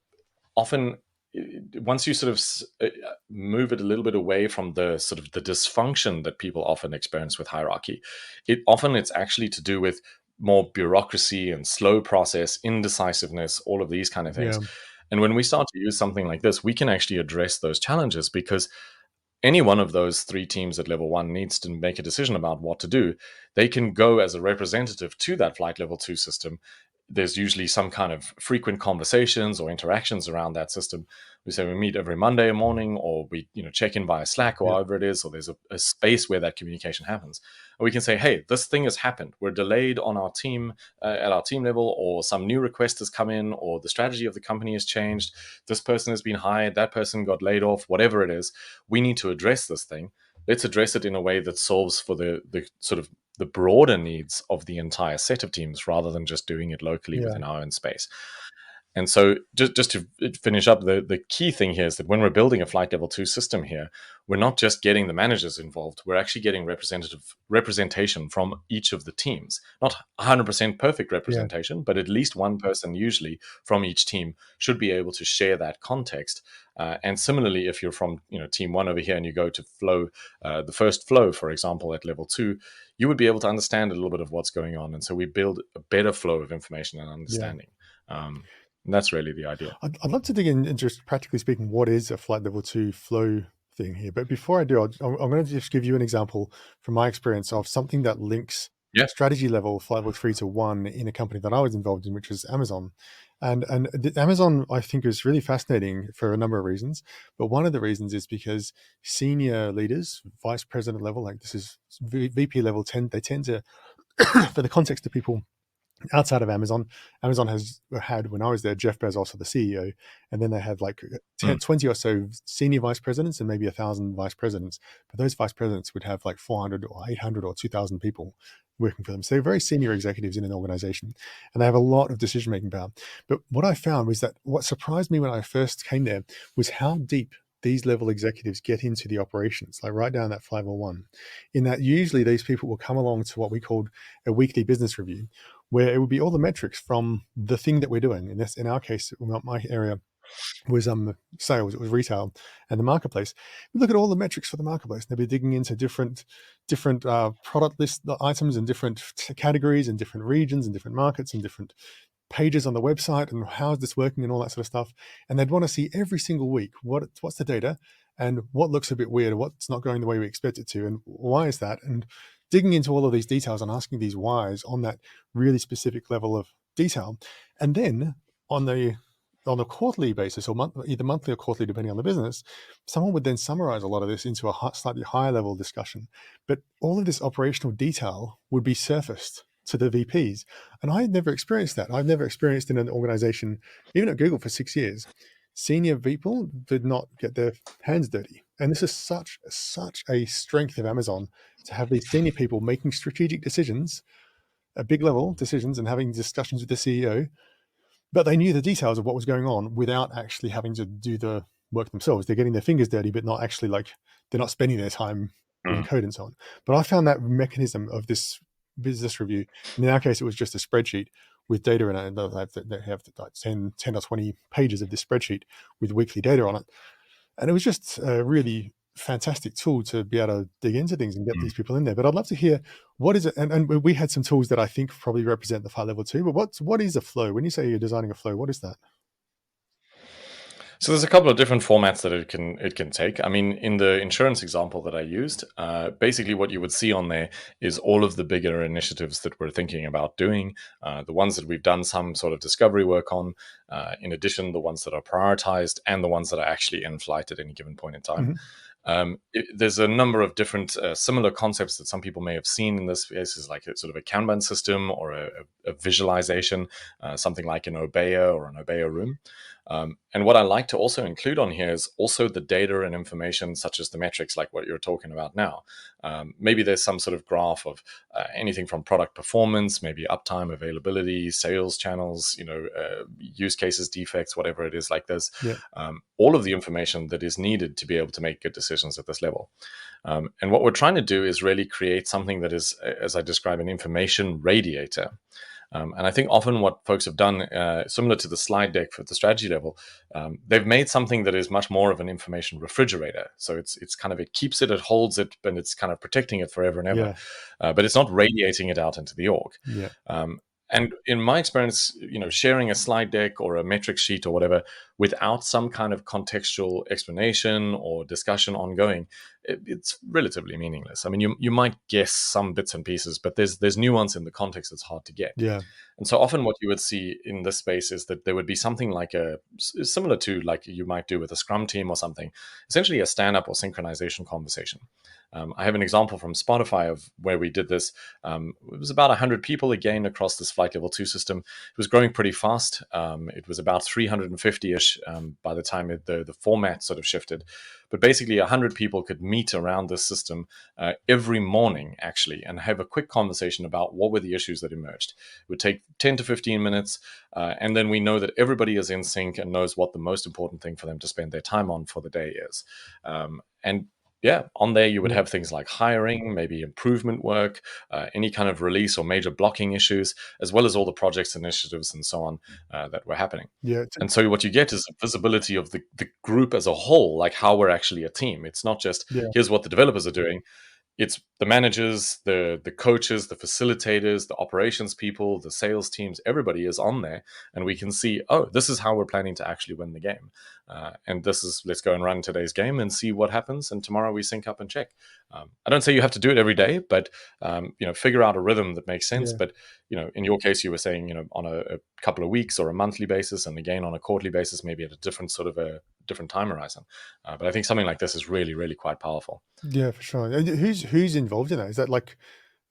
often once you sort of move it a little bit away from the sort of the dysfunction that people often experience with hierarchy, it's actually to do with more bureaucracy and slow process, indecisiveness, all of these kind of things. Yeah. And when we start to use something like this, we can actually address those challenges, because any one of those three teams at level one needs to make a decision about what to do. They can go as a representative to that flight level two system. There's usually some kind of frequent conversations or interactions around that system. We say we meet every Monday morning, or we check in via Slack or Yeah. however it is, or there's a space where that communication happens. And we can say, hey, this thing has happened. We're delayed on our team at our team level, or some new request has come in, or the strategy of the company has changed. This person has been hired, that person got laid off, whatever it is. We need to address this thing. Let's address it in a way that solves for the sort of the broader needs of the entire set of teams, rather than just doing it locally Yeah. within our own space. And so just to finish up, the key thing here is that when we're building a flight level 2 system here, we're not just getting the managers involved, we're actually getting representation from each of the teams. Not 100% perfect Yeah. representation, but at least one person usually from each team should be able to share that context. And similarly, if you're from team one over here and you go to flow, the first flow, for example, at level 2, you would be able to understand a little bit of what's going on. And so we build a better flow of information and Yeah. understanding. And that's really the idea. I'd love to dig in and just practically speaking, what is a flight level 2 flow thing here? But before I do, I'm going to just give you an example from my experience of something that links Yeah. strategy level flight level 3 to 1 in a company that I was involved in, which was Amazon. And Amazon, I think, is really fascinating for a number of reasons. But one of the reasons is because senior leaders, vice president level, like this is VP level 10, they tend to, for the context of people outside of Amazon has had, when I was there, Jeff Bezos, the CEO, and then they had like 20 or so senior vice presidents and maybe 1,000 vice presidents. But those vice presidents would have like 400 or 800 or 2,000 people working for them. So they're very senior executives in an organization, and they have a lot of decision-making power. But what I found was that what surprised me when I first came there was how deep these level executives get into the operations, like right down that 501, in that usually these people will come along to what we called a weekly business review, where it would be all the metrics from the thing that we're doing. And this, in our case, my area was sales, it was retail and the marketplace. We look at all the metrics for the marketplace, and they'll be digging into different product list items and different categories and different regions and different markets and different pages on the website, and how is this working and all that sort of stuff. And they'd want to see every single week what's the data and what looks a bit weird, what's not going the way we expect it to, and why is that, and digging into all of these details and asking these whys on that really specific level of detail. And then on a quarterly basis, or either monthly or quarterly, depending on the business, someone would then summarize a lot of this into a slightly higher level discussion. But all of this operational detail would be surfaced to the VPs. And I had never experienced that. I've never experienced in an organization, even at Google for 6 years, senior people did not get their hands dirty. And this is such a strength of Amazon, to have these senior people making strategic decisions at big level decisions and having discussions with the CEO, but they knew the details of what was going on without actually having to do the work themselves. They're getting their fingers dirty, but not actually, like, they're not spending their time doing code and so on. But I found that mechanism of this business review, and in our case, it was just a spreadsheet with data in it. And they have like 10 or 20 pages of this spreadsheet with weekly data on it. And it was just a really fantastic tool to be able to dig into things and get these people in there. But I'd love to hear, what is it? And we had some tools that I think probably represent the flight level 2, but what is a flow? When you say you're designing a flow, what is that? So there's a couple of different formats that it can take. I mean, in the insurance example that I used, basically what you would see on there is all of the bigger initiatives that we're thinking about doing, the ones that we've done some sort of discovery work on, in addition, the ones that are prioritized, and the ones that are actually in flight at any given point in time. There's a number of different similar concepts that some people may have seen in this space, is like a sort of a Kanban system or a visualization, something like an Obeya or an Obeya room. And what I like to also include on here is also the data and information, such as the metrics, like what you're talking about now. Maybe there's some sort of graph of anything from product performance, maybe uptime, availability, sales channels, use cases, defects, whatever it is. Like there's Yeah. all of the information that is needed to be able to make good decisions at this level. And what we're trying to do is really create something that is, as I describe, an information radiator. And I think often what folks have done, similar to the slide deck for the strategy level, they've made something that is much more of an information refrigerator. So it's kind of, it keeps it, it holds it, and it's kind of protecting it forever and ever. But it's not radiating it out into the org. Yeah. And in my experience, sharing a slide deck or a metric sheet or whatever without some kind of contextual explanation or discussion ongoing, it's relatively meaningless. I mean, you might guess some bits and pieces, but there's nuance in the context that's hard to get. Yeah. And so often what you would see in this space is that there would be something like similar to like you might do with a Scrum team or something, essentially a stand-up or synchronization conversation. I have an example from Spotify of where we did this. It was about 100 people again across this flight level 2 system. It was growing pretty fast. It was about 350-ish by the time the format sort of shifted. But basically 100 people could meet around this system every morning, actually, and have a quick conversation about what were the issues that emerged. It would take 10 to 15 minutes, and then we know that everybody is in sync and knows what the most important thing for them to spend their time on for the day is. And yeah, on there you would have things like hiring, maybe improvement work, any kind of release or major blocking issues, as well as all the projects, initiatives, and so on that were happening. Yeah. And so what you get is visibility of the group as a whole, like how we're actually a team. It's not just here's what the developers are doing. It's the managers, the coaches, the facilitators, the operations people, the sales teams, everybody is on there. And we can see, oh, this is how we're planning to actually win the game. And this is, let's go and run today's game and see what happens. And tomorrow we sync up and check. I don't say you have to do it every day, but, figure out a rhythm that makes sense. But, in your case, you were saying, on a couple of weeks or a monthly basis, and again, on a quarterly basis, maybe at a different sort of a different time horizon. But I think something like this is really, really quite powerful. Yeah, for sure. And who's involved in that? Is that like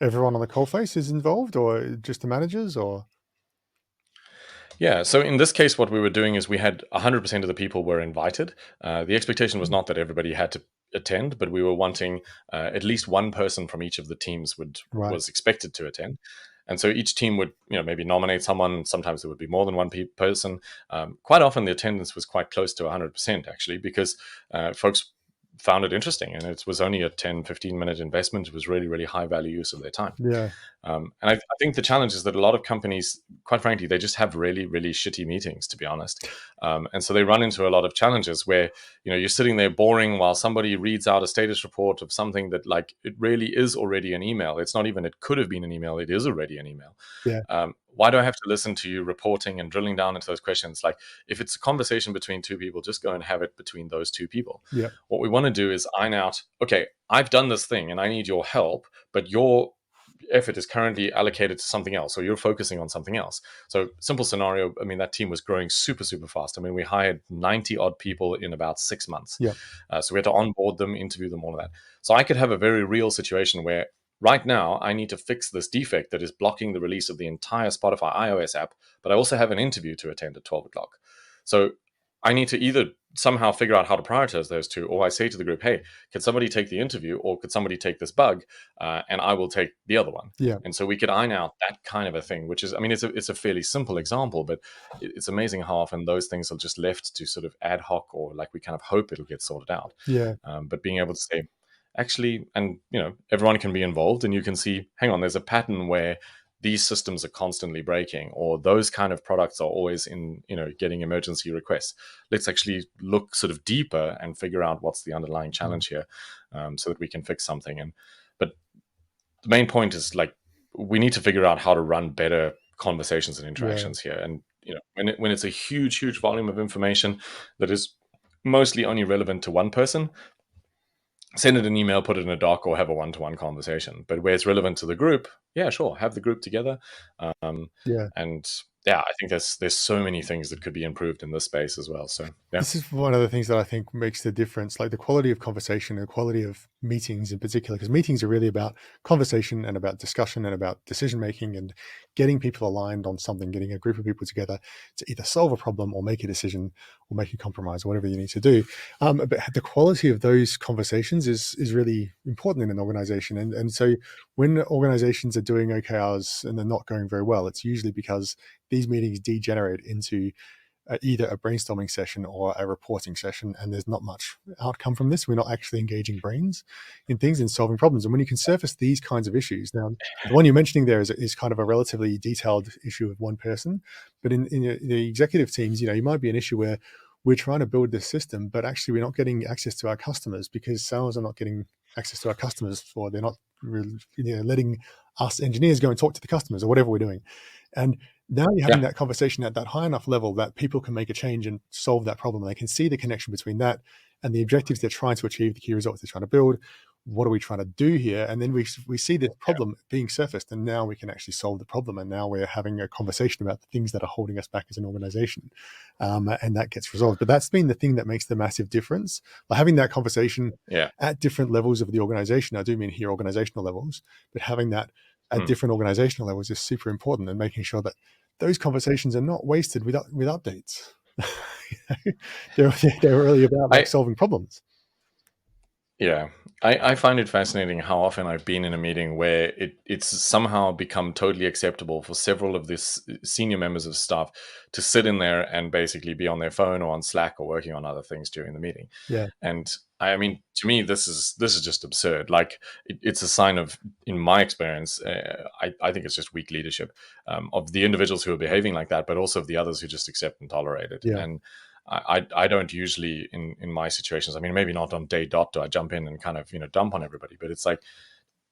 everyone on the coalface is involved, or just the managers, or? Yeah. So in this case, what we were doing is we had 100% of the people were invited. The expectation was not that everybody had to attend, but we were wanting at least one person from each of the teams Right. was expected to attend. And so each team would, maybe nominate someone. Sometimes there would be more than one person. Quite often the attendance was quite close to 100%, actually, because folks found it interesting, and it was only a 10-15 minute investment. It was really, really high value use of their time. Yeah. And I think the challenge is that a lot of companies, quite frankly, they just have really, really shitty meetings, to be honest. And so they run into a lot of challenges where, you're sitting there boring while somebody reads out a status report of something that, like, it really is already an email. It's not even, it could have been an email. It is already an email. Yeah. Why do I have to listen to you reporting and drilling down into those questions? Like, if it's a conversation between two people, just go and have it between those two people. Yeah. What we want to do is iron out, okay, I've done this thing and I need your help, but your effort is currently allocated to something else, or you're focusing on something else. So simple scenario, I mean, that team was growing super, super fast. I mean, we hired 90 odd people in about 6 months. Yeah. So we had to onboard them, interview them, all of that. So I could have a very real situation where right now I need to fix this defect that is blocking the release of the entire Spotify iOS app, but I also have an interview to attend at 12 o'clock. So I need to either somehow figure out how to prioritize those two, or I say to the group, hey, could somebody take the interview, or could somebody take this bug, and I will take the other one. Yeah. And so we could iron out that kind of a thing, which is, I mean, it's a fairly simple example, but it's amazing how often those things are just left to sort of ad hoc, or like we kind of hope it'll get sorted out. Yeah. But being able to say, actually, and everyone can be involved, and you can see, hang on, there's a pattern where these systems are constantly breaking, or those kind of products are always in, getting emergency requests. Let's actually look sort of deeper and figure out what's the underlying challenge here, so that we can fix something. But the main point is, like, we need to figure out how to run better conversations and interactions here. And when it's a huge, huge volume of information that is mostly only relevant to one person, send it an email, put it in a doc, or have a one-to-one conversation. But where it's relevant to the group, yeah, sure, have the group together. And yeah, I think there's so many things that could be improved in this space as well. So yeah, This is one of the things that I think makes the difference, like the quality of conversation and the quality of meetings in particular, because meetings are really about conversation and about discussion and about decision making and getting people aligned on something, getting a group of people together to either solve a problem or make a decision or make a compromise or whatever you need to do. But the quality of those conversations is really important in an organization. And so when organizations are doing OKRs and they're not going very well, it's usually because these meetings degenerate into either a brainstorming session or a reporting session, and there's not much outcome from this. We're not actually engaging brains in things and solving problems. And when you can surface these kinds of issues, now the one you're mentioning there is kind of a relatively detailed issue of one person, but in the executive teams, you might be an issue where we're trying to build this system, but actually we're not getting access to our customers because sales are not getting access to our customers, or they're not really, letting us engineers go and talk to the customers or whatever we're doing. And now you're having yeah, that conversation at that high enough level that people can make a change and solve that problem. They can see the connection between that and the objectives they're trying to achieve, the key results they're trying to build. What are we trying to do here? And then we see this yeah, problem being surfaced, and now we can actually solve the problem. And now we're having a conversation about the things that are holding us back as an organization, and that gets resolved. But that's been the thing that makes the massive difference. By having that conversation yeah. at different levels of the organization, I do mean here organizational levels, but having that at Mm. different organizational levels is super important, and making sure that those conversations are not wasted with updates. they're they're really about like I solving problems. Yeah, I find it fascinating how often I've been in a meeting where it's somehow become totally acceptable for several of this senior members of staff to sit in there and basically be on their phone or on Slack or working on other things during the meeting. Yeah, And I mean, to me, this is just absurd. Like, it's a sign of, in my experience, I think it's just weak leadership of the individuals who are behaving like that, but also of the others who just accept and tolerate it. yeah, And I don't usually in my situations. I mean, maybe not on day dot do I jump in and kind of dump on everybody, but it's like,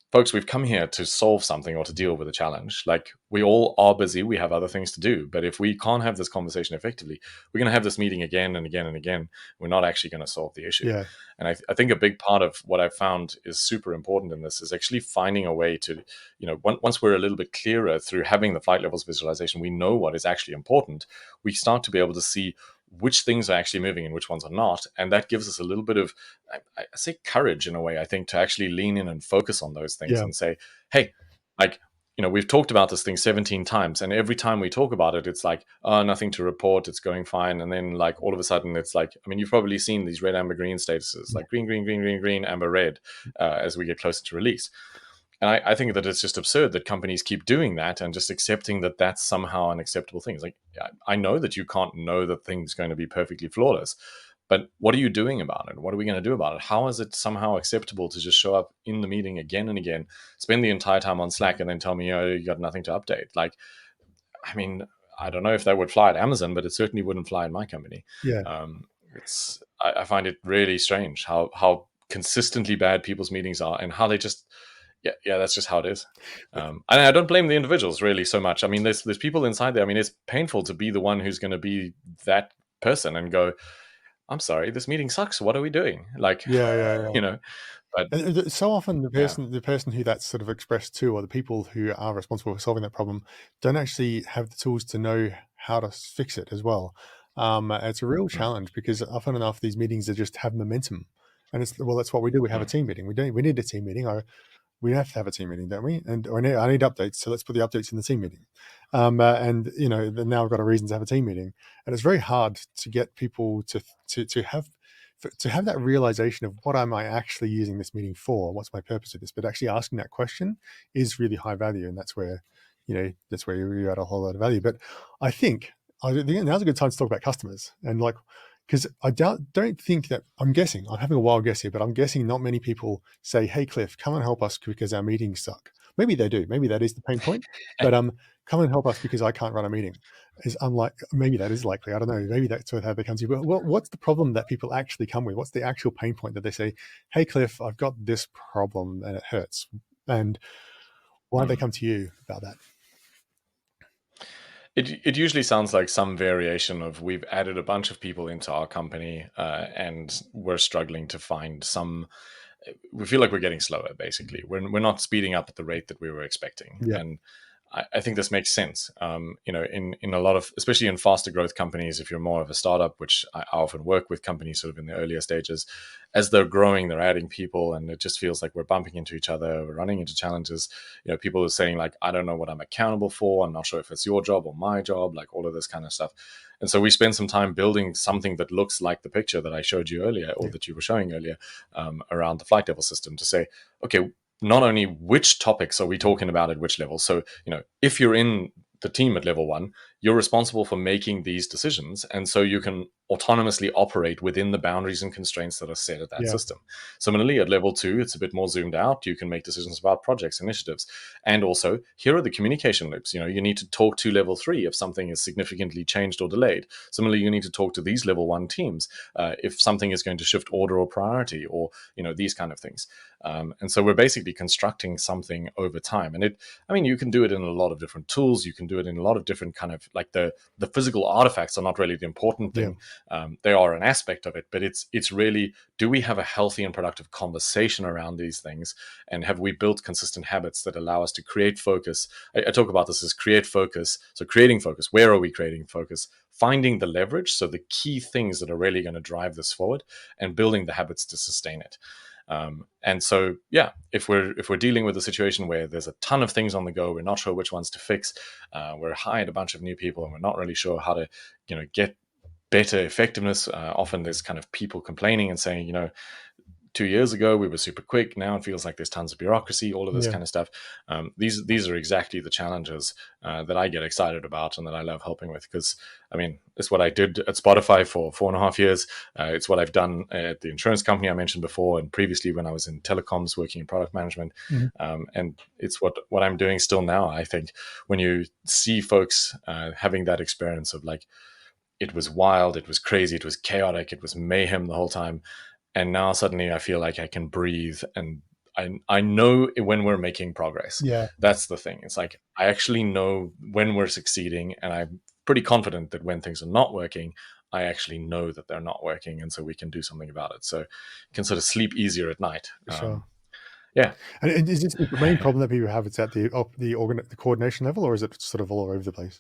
folks, we've come here to solve something or to deal with a challenge. Like, we all are busy, we have other things to do. But if we can't have this conversation effectively, we're going to have this meeting again and again and again. We're not actually going to solve the issue. yeah, And I think a big part of what I've found is super important in this is actually finding a way to, once we're a little bit clearer through having the flight levels visualization, we know what is actually important. We start to be able to see which things are actually moving and which ones are not. And that gives us a little bit of, I say, courage in a way, I think, to actually lean in and focus on those things yeah, and say, hey, like, we've talked about this thing 17 times, and every time we talk about it, it's like, oh, nothing to report, it's going fine. And then, like, all of a sudden, it's like, I mean, you've probably seen these red, amber, green statuses, like green, green, green, green, green, amber, red, as we get closer to release. And I think that it's just absurd that companies keep doing that and just accepting that that's somehow an acceptable thing. It's like, I know that you can't know that things going to be perfectly flawless, but what are you doing about it? What are we going to do about it? How is it somehow acceptable to just show up in the meeting again and again, spend the entire time on Slack, and then tell me, oh, you got nothing to update? Like, I mean, I don't know if that would fly at Amazon, but it certainly wouldn't fly at my company. yeah. I find it really strange how consistently bad people's meetings are, and how they just, yeah, that's just how it is. And I don't blame the individuals really so much. I mean, there's people inside there. I mean, it's painful to be the one who's going to be that person and go, I'm sorry, this meeting sucks. What are we doing? Like, Yeah, yeah, yeah. you know, but And so often yeah, the person who that's sort of expressed to, or the people who are responsible for solving that problem, don't actually have the tools to know how to fix it as well. It's a real mm, challenge because often enough these meetings are just have momentum, and it's, well, that's what we do. We have a mm, team meeting. We need a team meeting. We have to have a team meeting, don't we? And or I need updates, so let's put the updates in the team meeting. And then now I've got a reason to have a team meeting, and it's very hard to get people to have to have that realization of what am I actually using this meeting for? What's my purpose of this? But actually asking that question is really high value, and that's where you add a whole lot of value. But I think now's a good time to talk about customers and like, because don't think that, I'm guessing, I'm having a wild guess here, but I'm guessing not many people say, "Hey, Cliff, come and help us because our meetings suck." Maybe they do. Maybe that is the pain point. But come and help us because I can't run a meeting. Is unlike, maybe that is likely. I don't know. Maybe that's how they come to you. But what's the problem that people actually come with? What's the actual pain point that they say, "Hey, Cliff, I've got this problem and it hurts," and why don't they mm. come to you about that? It usually sounds like some variation of, we've added a bunch of people into our company, and we're struggling to find some. We feel like we're getting slower. Basically, we're not speeding up at the rate that we were expecting, Yeah, and I think this makes sense. In a lot of, especially in faster growth companies, if you're more of a startup, which I often work with companies sort of in the earlier stages, as they're growing, they're adding people, and it just feels like we're bumping into each other, we're running into challenges. People are saying like, I don't know what I'm accountable for. I'm not sure if it's your job or my job, like all of this kind of stuff. And so we spend some time building something that looks like the picture that I showed you earlier, or that you were showing earlier, around the flight level system, to say, okay, not only which topics are we talking about at which level. So, if you're in the team at level 1, you're responsible for making these decisions. And so you can autonomously operate within the boundaries and constraints that are set at that system. Similarly, at level 2, it's a bit more zoomed out. You can make decisions about projects, initiatives. And also, here are the communication loops. You need to talk to level 3 if something is significantly changed or delayed. Similarly, you need to talk to these level 1 teams if something is going to shift order or priority, or, these kind of things. And so we're basically constructing something over time. And you can do it in a lot of different tools. You can do it in a lot of different kind of, like, the physical artifacts are not really the important thing. They are an aspect of it, but it's really, do we have a healthy and productive conversation around these things? And have we built consistent habits that allow us to create focus? I talk about this as create focus. So creating focus, where are we creating focus? Finding the leverage, so the key things that are really going to drive this forward, and building the habits to sustain it. And so, if we're dealing with a situation where there's a ton of things on the go, we're not sure which ones to fix, we're hired a bunch of new people, and we're not really sure how to, get better effectiveness. Often there's kind of people complaining and saying, 2 years ago we were super quick. Now it feels like there's tons of bureaucracy, all of this kind of stuff. These are exactly the challenges that I get excited about and that I love helping with, because it's what I did at Spotify for 4.5 years. It's what I've done at the insurance company I mentioned before, and previously when I was in telecoms working in product management. And it's what I'm doing still now. I think when you see folks having that experience of, like, it was wild, it was crazy, it was chaotic, it was mayhem the whole time, and now suddenly I feel like I can breathe, and I know when we're making progress. That's the thing. It's like, I actually know when we're succeeding, and I'm pretty confident that when things are not working, I actually know that they're not working, and so we can do something about it. So you can sort of sleep easier at night. Yeah. And is this the main problem that people have? It's at the coordination level, or is it sort of all over the place?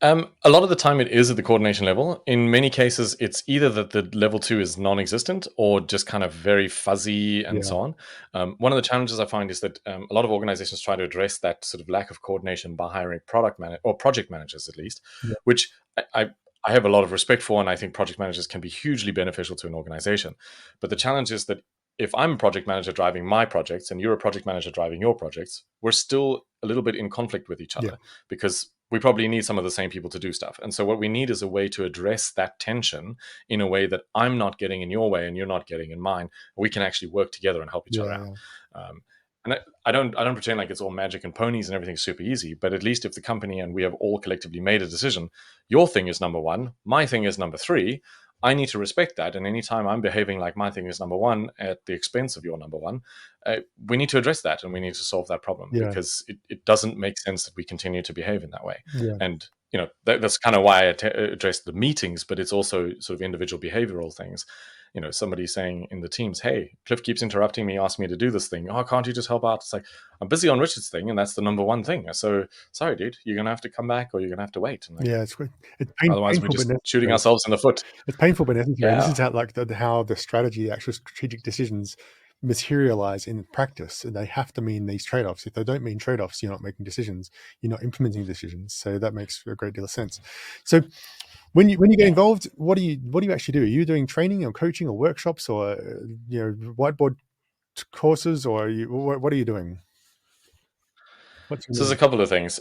A lot of the time it is at the coordination level. In many cases, it's either that the level 2 is non-existent, or just kind of very fuzzy and so on. One of the challenges I find is that a lot of organizations try to address that sort of lack of coordination by hiring project managers, at least, which I have a lot of respect for, and I think project managers can be hugely beneficial to an organization. But the challenge is that if I'm a project manager driving my projects and you're a project manager driving your projects, we're still a little bit in conflict with each other, because we probably need some of the same people to do stuff. And so what we need is a way to address that tension in a way that I'm not getting in your way and you're not getting in mine. We can actually work together and help each other out. And I don't pretend like it's all magic and ponies and everything's super easy, but at least if the company and we have all collectively made a decision, your thing is number 1, my thing is number 3, I need to respect that. And anytime I'm behaving like my thing is number 1 at the expense of your number 1, we need to address that, and we need to solve that problem, because it doesn't make sense that we continue to behave in that way. And that's kind of why I address the meetings, but it's also sort of individual behavioral things. Somebody saying in the teams, hey, Cliff keeps interrupting me, asking me to do this thing. Oh, can't you just help out? It's like, I'm busy on Richard's thing, and that's the number 1 thing. So sorry, dude, you're going to have to come back, or you're going to have to wait. And it's otherwise we're just shooting ourselves in the foot. It's painful but necessary. This is how the strategy, the actual strategic decisions materialize in practice, and they have to mean these trade-offs. If they don't mean trade-offs, you're not making decisions, you're not implementing decisions. So that makes a great deal of sense. So when you get involved, what do you actually do? Are you doing training or coaching or workshops, or whiteboard courses, or what are you doing? So there's a couple of things.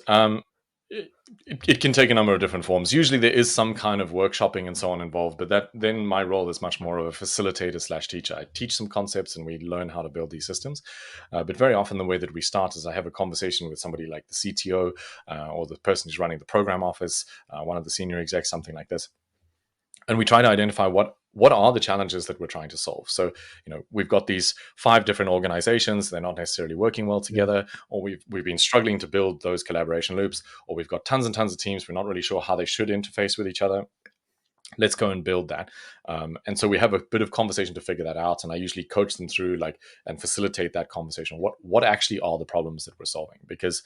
It can take a number of different forms. Usually there is some kind of workshopping and so on involved, but then my role is much more of a facilitator / teacher. I teach some concepts and we learn how to build these systems. But very often the way that we start is I have a conversation with somebody like the CTO or the person who's running the program office, one of the senior execs, something like this. And we try to identify what are the challenges that we're trying to solve. So, we've got these 5 different organizations. They're not necessarily working well together, or we've been struggling to build those collaboration loops, or we've got tons and tons of teams. We're not really sure how they should interface with each other. let's go and build that. And so we have a bit of conversation to figure that out, and I usually coach them through and facilitate that conversation. What actually are the problems that we're solving? Because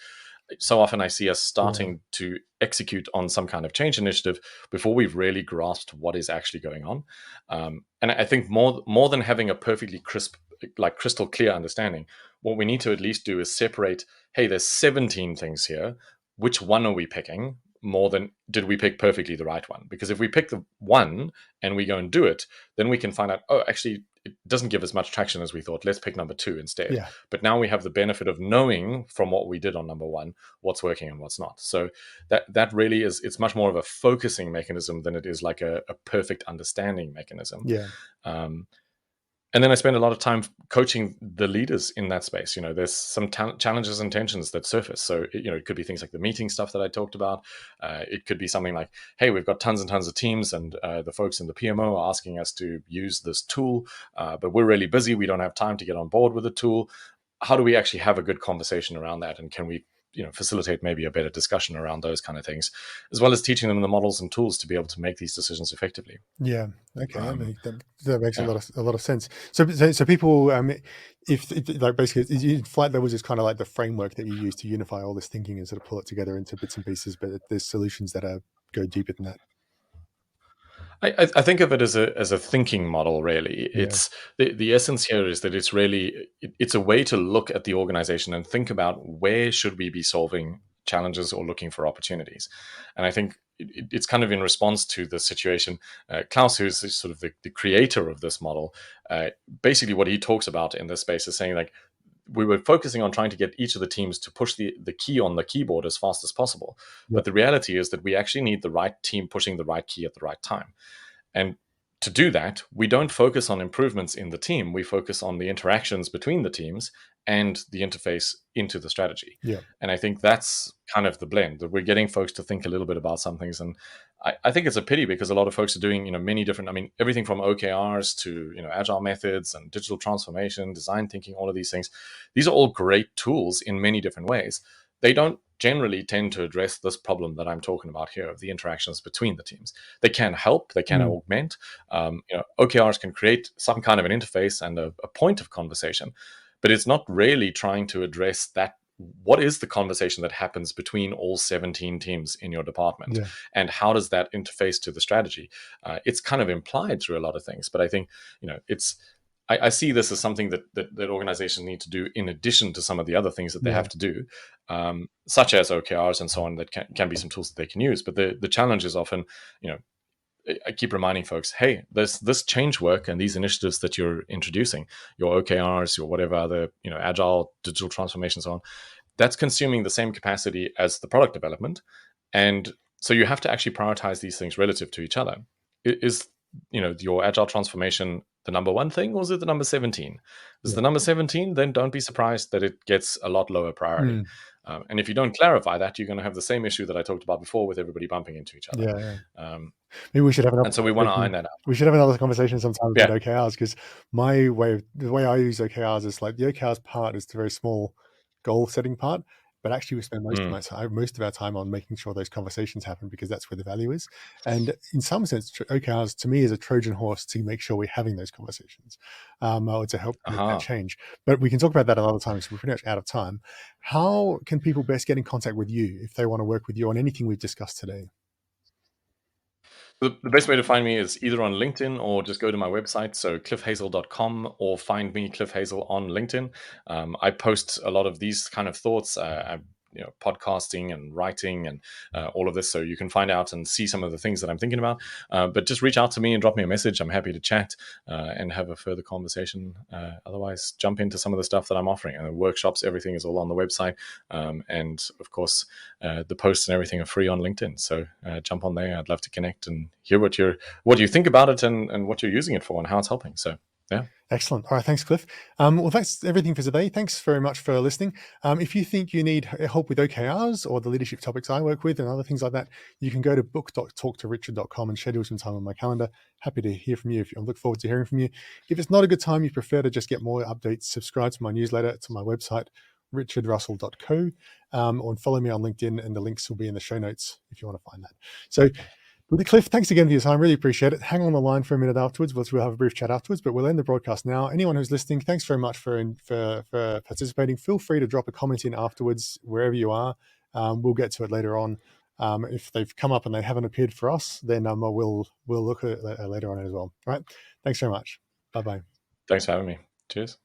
so often I see us starting to execute on some kind of change initiative before we've really grasped what is actually going on. And I think more than having a perfectly crisp, like crystal clear understanding, what we need to at least do is separate, hey, there's 17 things here. Which one are we picking? More than did we pick perfectly the right one? Because if we pick the one and we go and do it, then we can find out, oh, actually, it doesn't give as much traction as we thought. Let's pick number 2 instead. Yeah. But now we have the benefit of knowing from what we did on number 1 what's working and what's not. So that really is, it's much more of a focusing mechanism than it is like a perfect understanding mechanism. Yeah. And then I spend a lot of time coaching the leaders in that space. There's some challenges and tensions that surface. So, it could be things like the meeting stuff that I talked about. It could be something like, hey, we've got tons and tons of teams, and the folks in the PMO are asking us to use this tool, but we're really busy. We don't have time to get on board with the tool. How do we actually have a good conversation around that? And can we facilitate maybe a better discussion around those kind of things, as well as teaching them the models and tools to be able to make these decisions effectively. Yeah. Okay. That makes Yeah. a lot of sense. So people, if like basically flight levels is kind of like the framework that you use to unify all this thinking and sort of pull it together into bits and pieces, but there's solutions that go deeper than that. I think of it as a thinking model. Really, Yeah. it's the essence here is that it's a way to look at the organization and think about where should we be solving challenges or looking for opportunities. And I think it's kind of in response to the situation. Klaus, who's sort of the creator of this model, basically what he talks about in this space is saying, like, we were focusing on trying to get each of the teams to push the key on the keyboard as fast as possible. Yeah. But the reality is that we actually need the right team pushing the right key at the right time. And to do that, we don't focus on improvements in the team. We focus on the interactions between the teams and the interface into the strategy. Yeah. And I think that's kind of the blend, that we're getting folks to think a little bit about some things. And I think it's a pity, because a lot of folks are doing, many different, everything from OKRs to, agile methods and digital transformation, design thinking, all of these things. These are all great tools in many different ways. They don't generally tend to address this problem that I'm talking about here of the interactions between the teams. They can help, they can augment. OKRs can create some kind of an interface and a point of conversation, but it's not really trying to address that. What is the conversation that happens between all 17 teams in your department? Yeah. And how does that interface to the strategy? It's kind of implied through a lot of things, but I think, I see this as something that organizations need to do in addition to some of the other things that they have to do, such as OKRs and so on, that can be some tools that they can use. But the challenge is often, I keep reminding folks, hey, there's this change work and these initiatives that you're introducing, your OKRs, your whatever other, agile digital transformation, so on, that's consuming the same capacity as the product development. And so you have to actually prioritize these things relative to each other. Is your agile transformation the number 1 thing, or is it the number 17? Is the number 17, then don't be surprised that it gets a lot lower priority. And if you don't clarify that, you're going to have the same issue that I talked about before, with everybody bumping into each other. Maybe we should have and so we want to iron that out. We should have another conversation sometime about OKRs, because the way I use OKRs is like, the OKRs part is the very small goal setting part, but actually we spend most of our time on making sure those conversations happen, because that's where the value is. And in some sense, OKRs to me is a Trojan horse to make sure we're having those conversations, or to help make that change. But we can talk about that another time, because we're pretty much out of time. How can people best get in contact with you if they want to work with you on anything we've discussed today? The best way to find me is either on LinkedIn, or just go to my website, so cliffhazell.com, or find me, Cliff Hazell, on LinkedIn. I post a lot of these kind of thoughts, podcasting and writing and all of this, so you can find out and see some of the things that I'm thinking about. But just reach out to me and drop me a message. I'm happy to chat and have a further conversation. Otherwise, jump into some of the stuff that I'm offering. And the workshops, everything is all on the website. And of course, the posts and everything are free on LinkedIn. So jump on there. I'd love to connect and hear what you think about it, and what you're using it for and how it's helping. So yeah. Excellent. All right. Thanks, Cliff. Well, that's everything for today. Thanks very much for listening. If you think you need help with OKRs or the leadership topics I work with and other things like that, you can go to book.talktorichard.com and schedule some time on my calendar. Happy to hear from you. I look forward to hearing from you. If it's not a good time, you prefer to just get more updates, subscribe to my newsletter, to my website, richardrussell.co, or follow me on LinkedIn, and the links will be in the show notes if you want to find that. So Well, Cliff, thanks again for your time. Really appreciate it. Hang on the line for a minute afterwards. We'll have a brief chat afterwards, but we'll end the broadcast now. Anyone who's listening, thanks very much for participating. Feel free to drop a comment in afterwards, wherever you are. We'll get to it later on. If they've come up and they haven't appeared for us, then we'll look at it later on as well. All right. Thanks very much. Bye-bye. Thanks for having me. Cheers.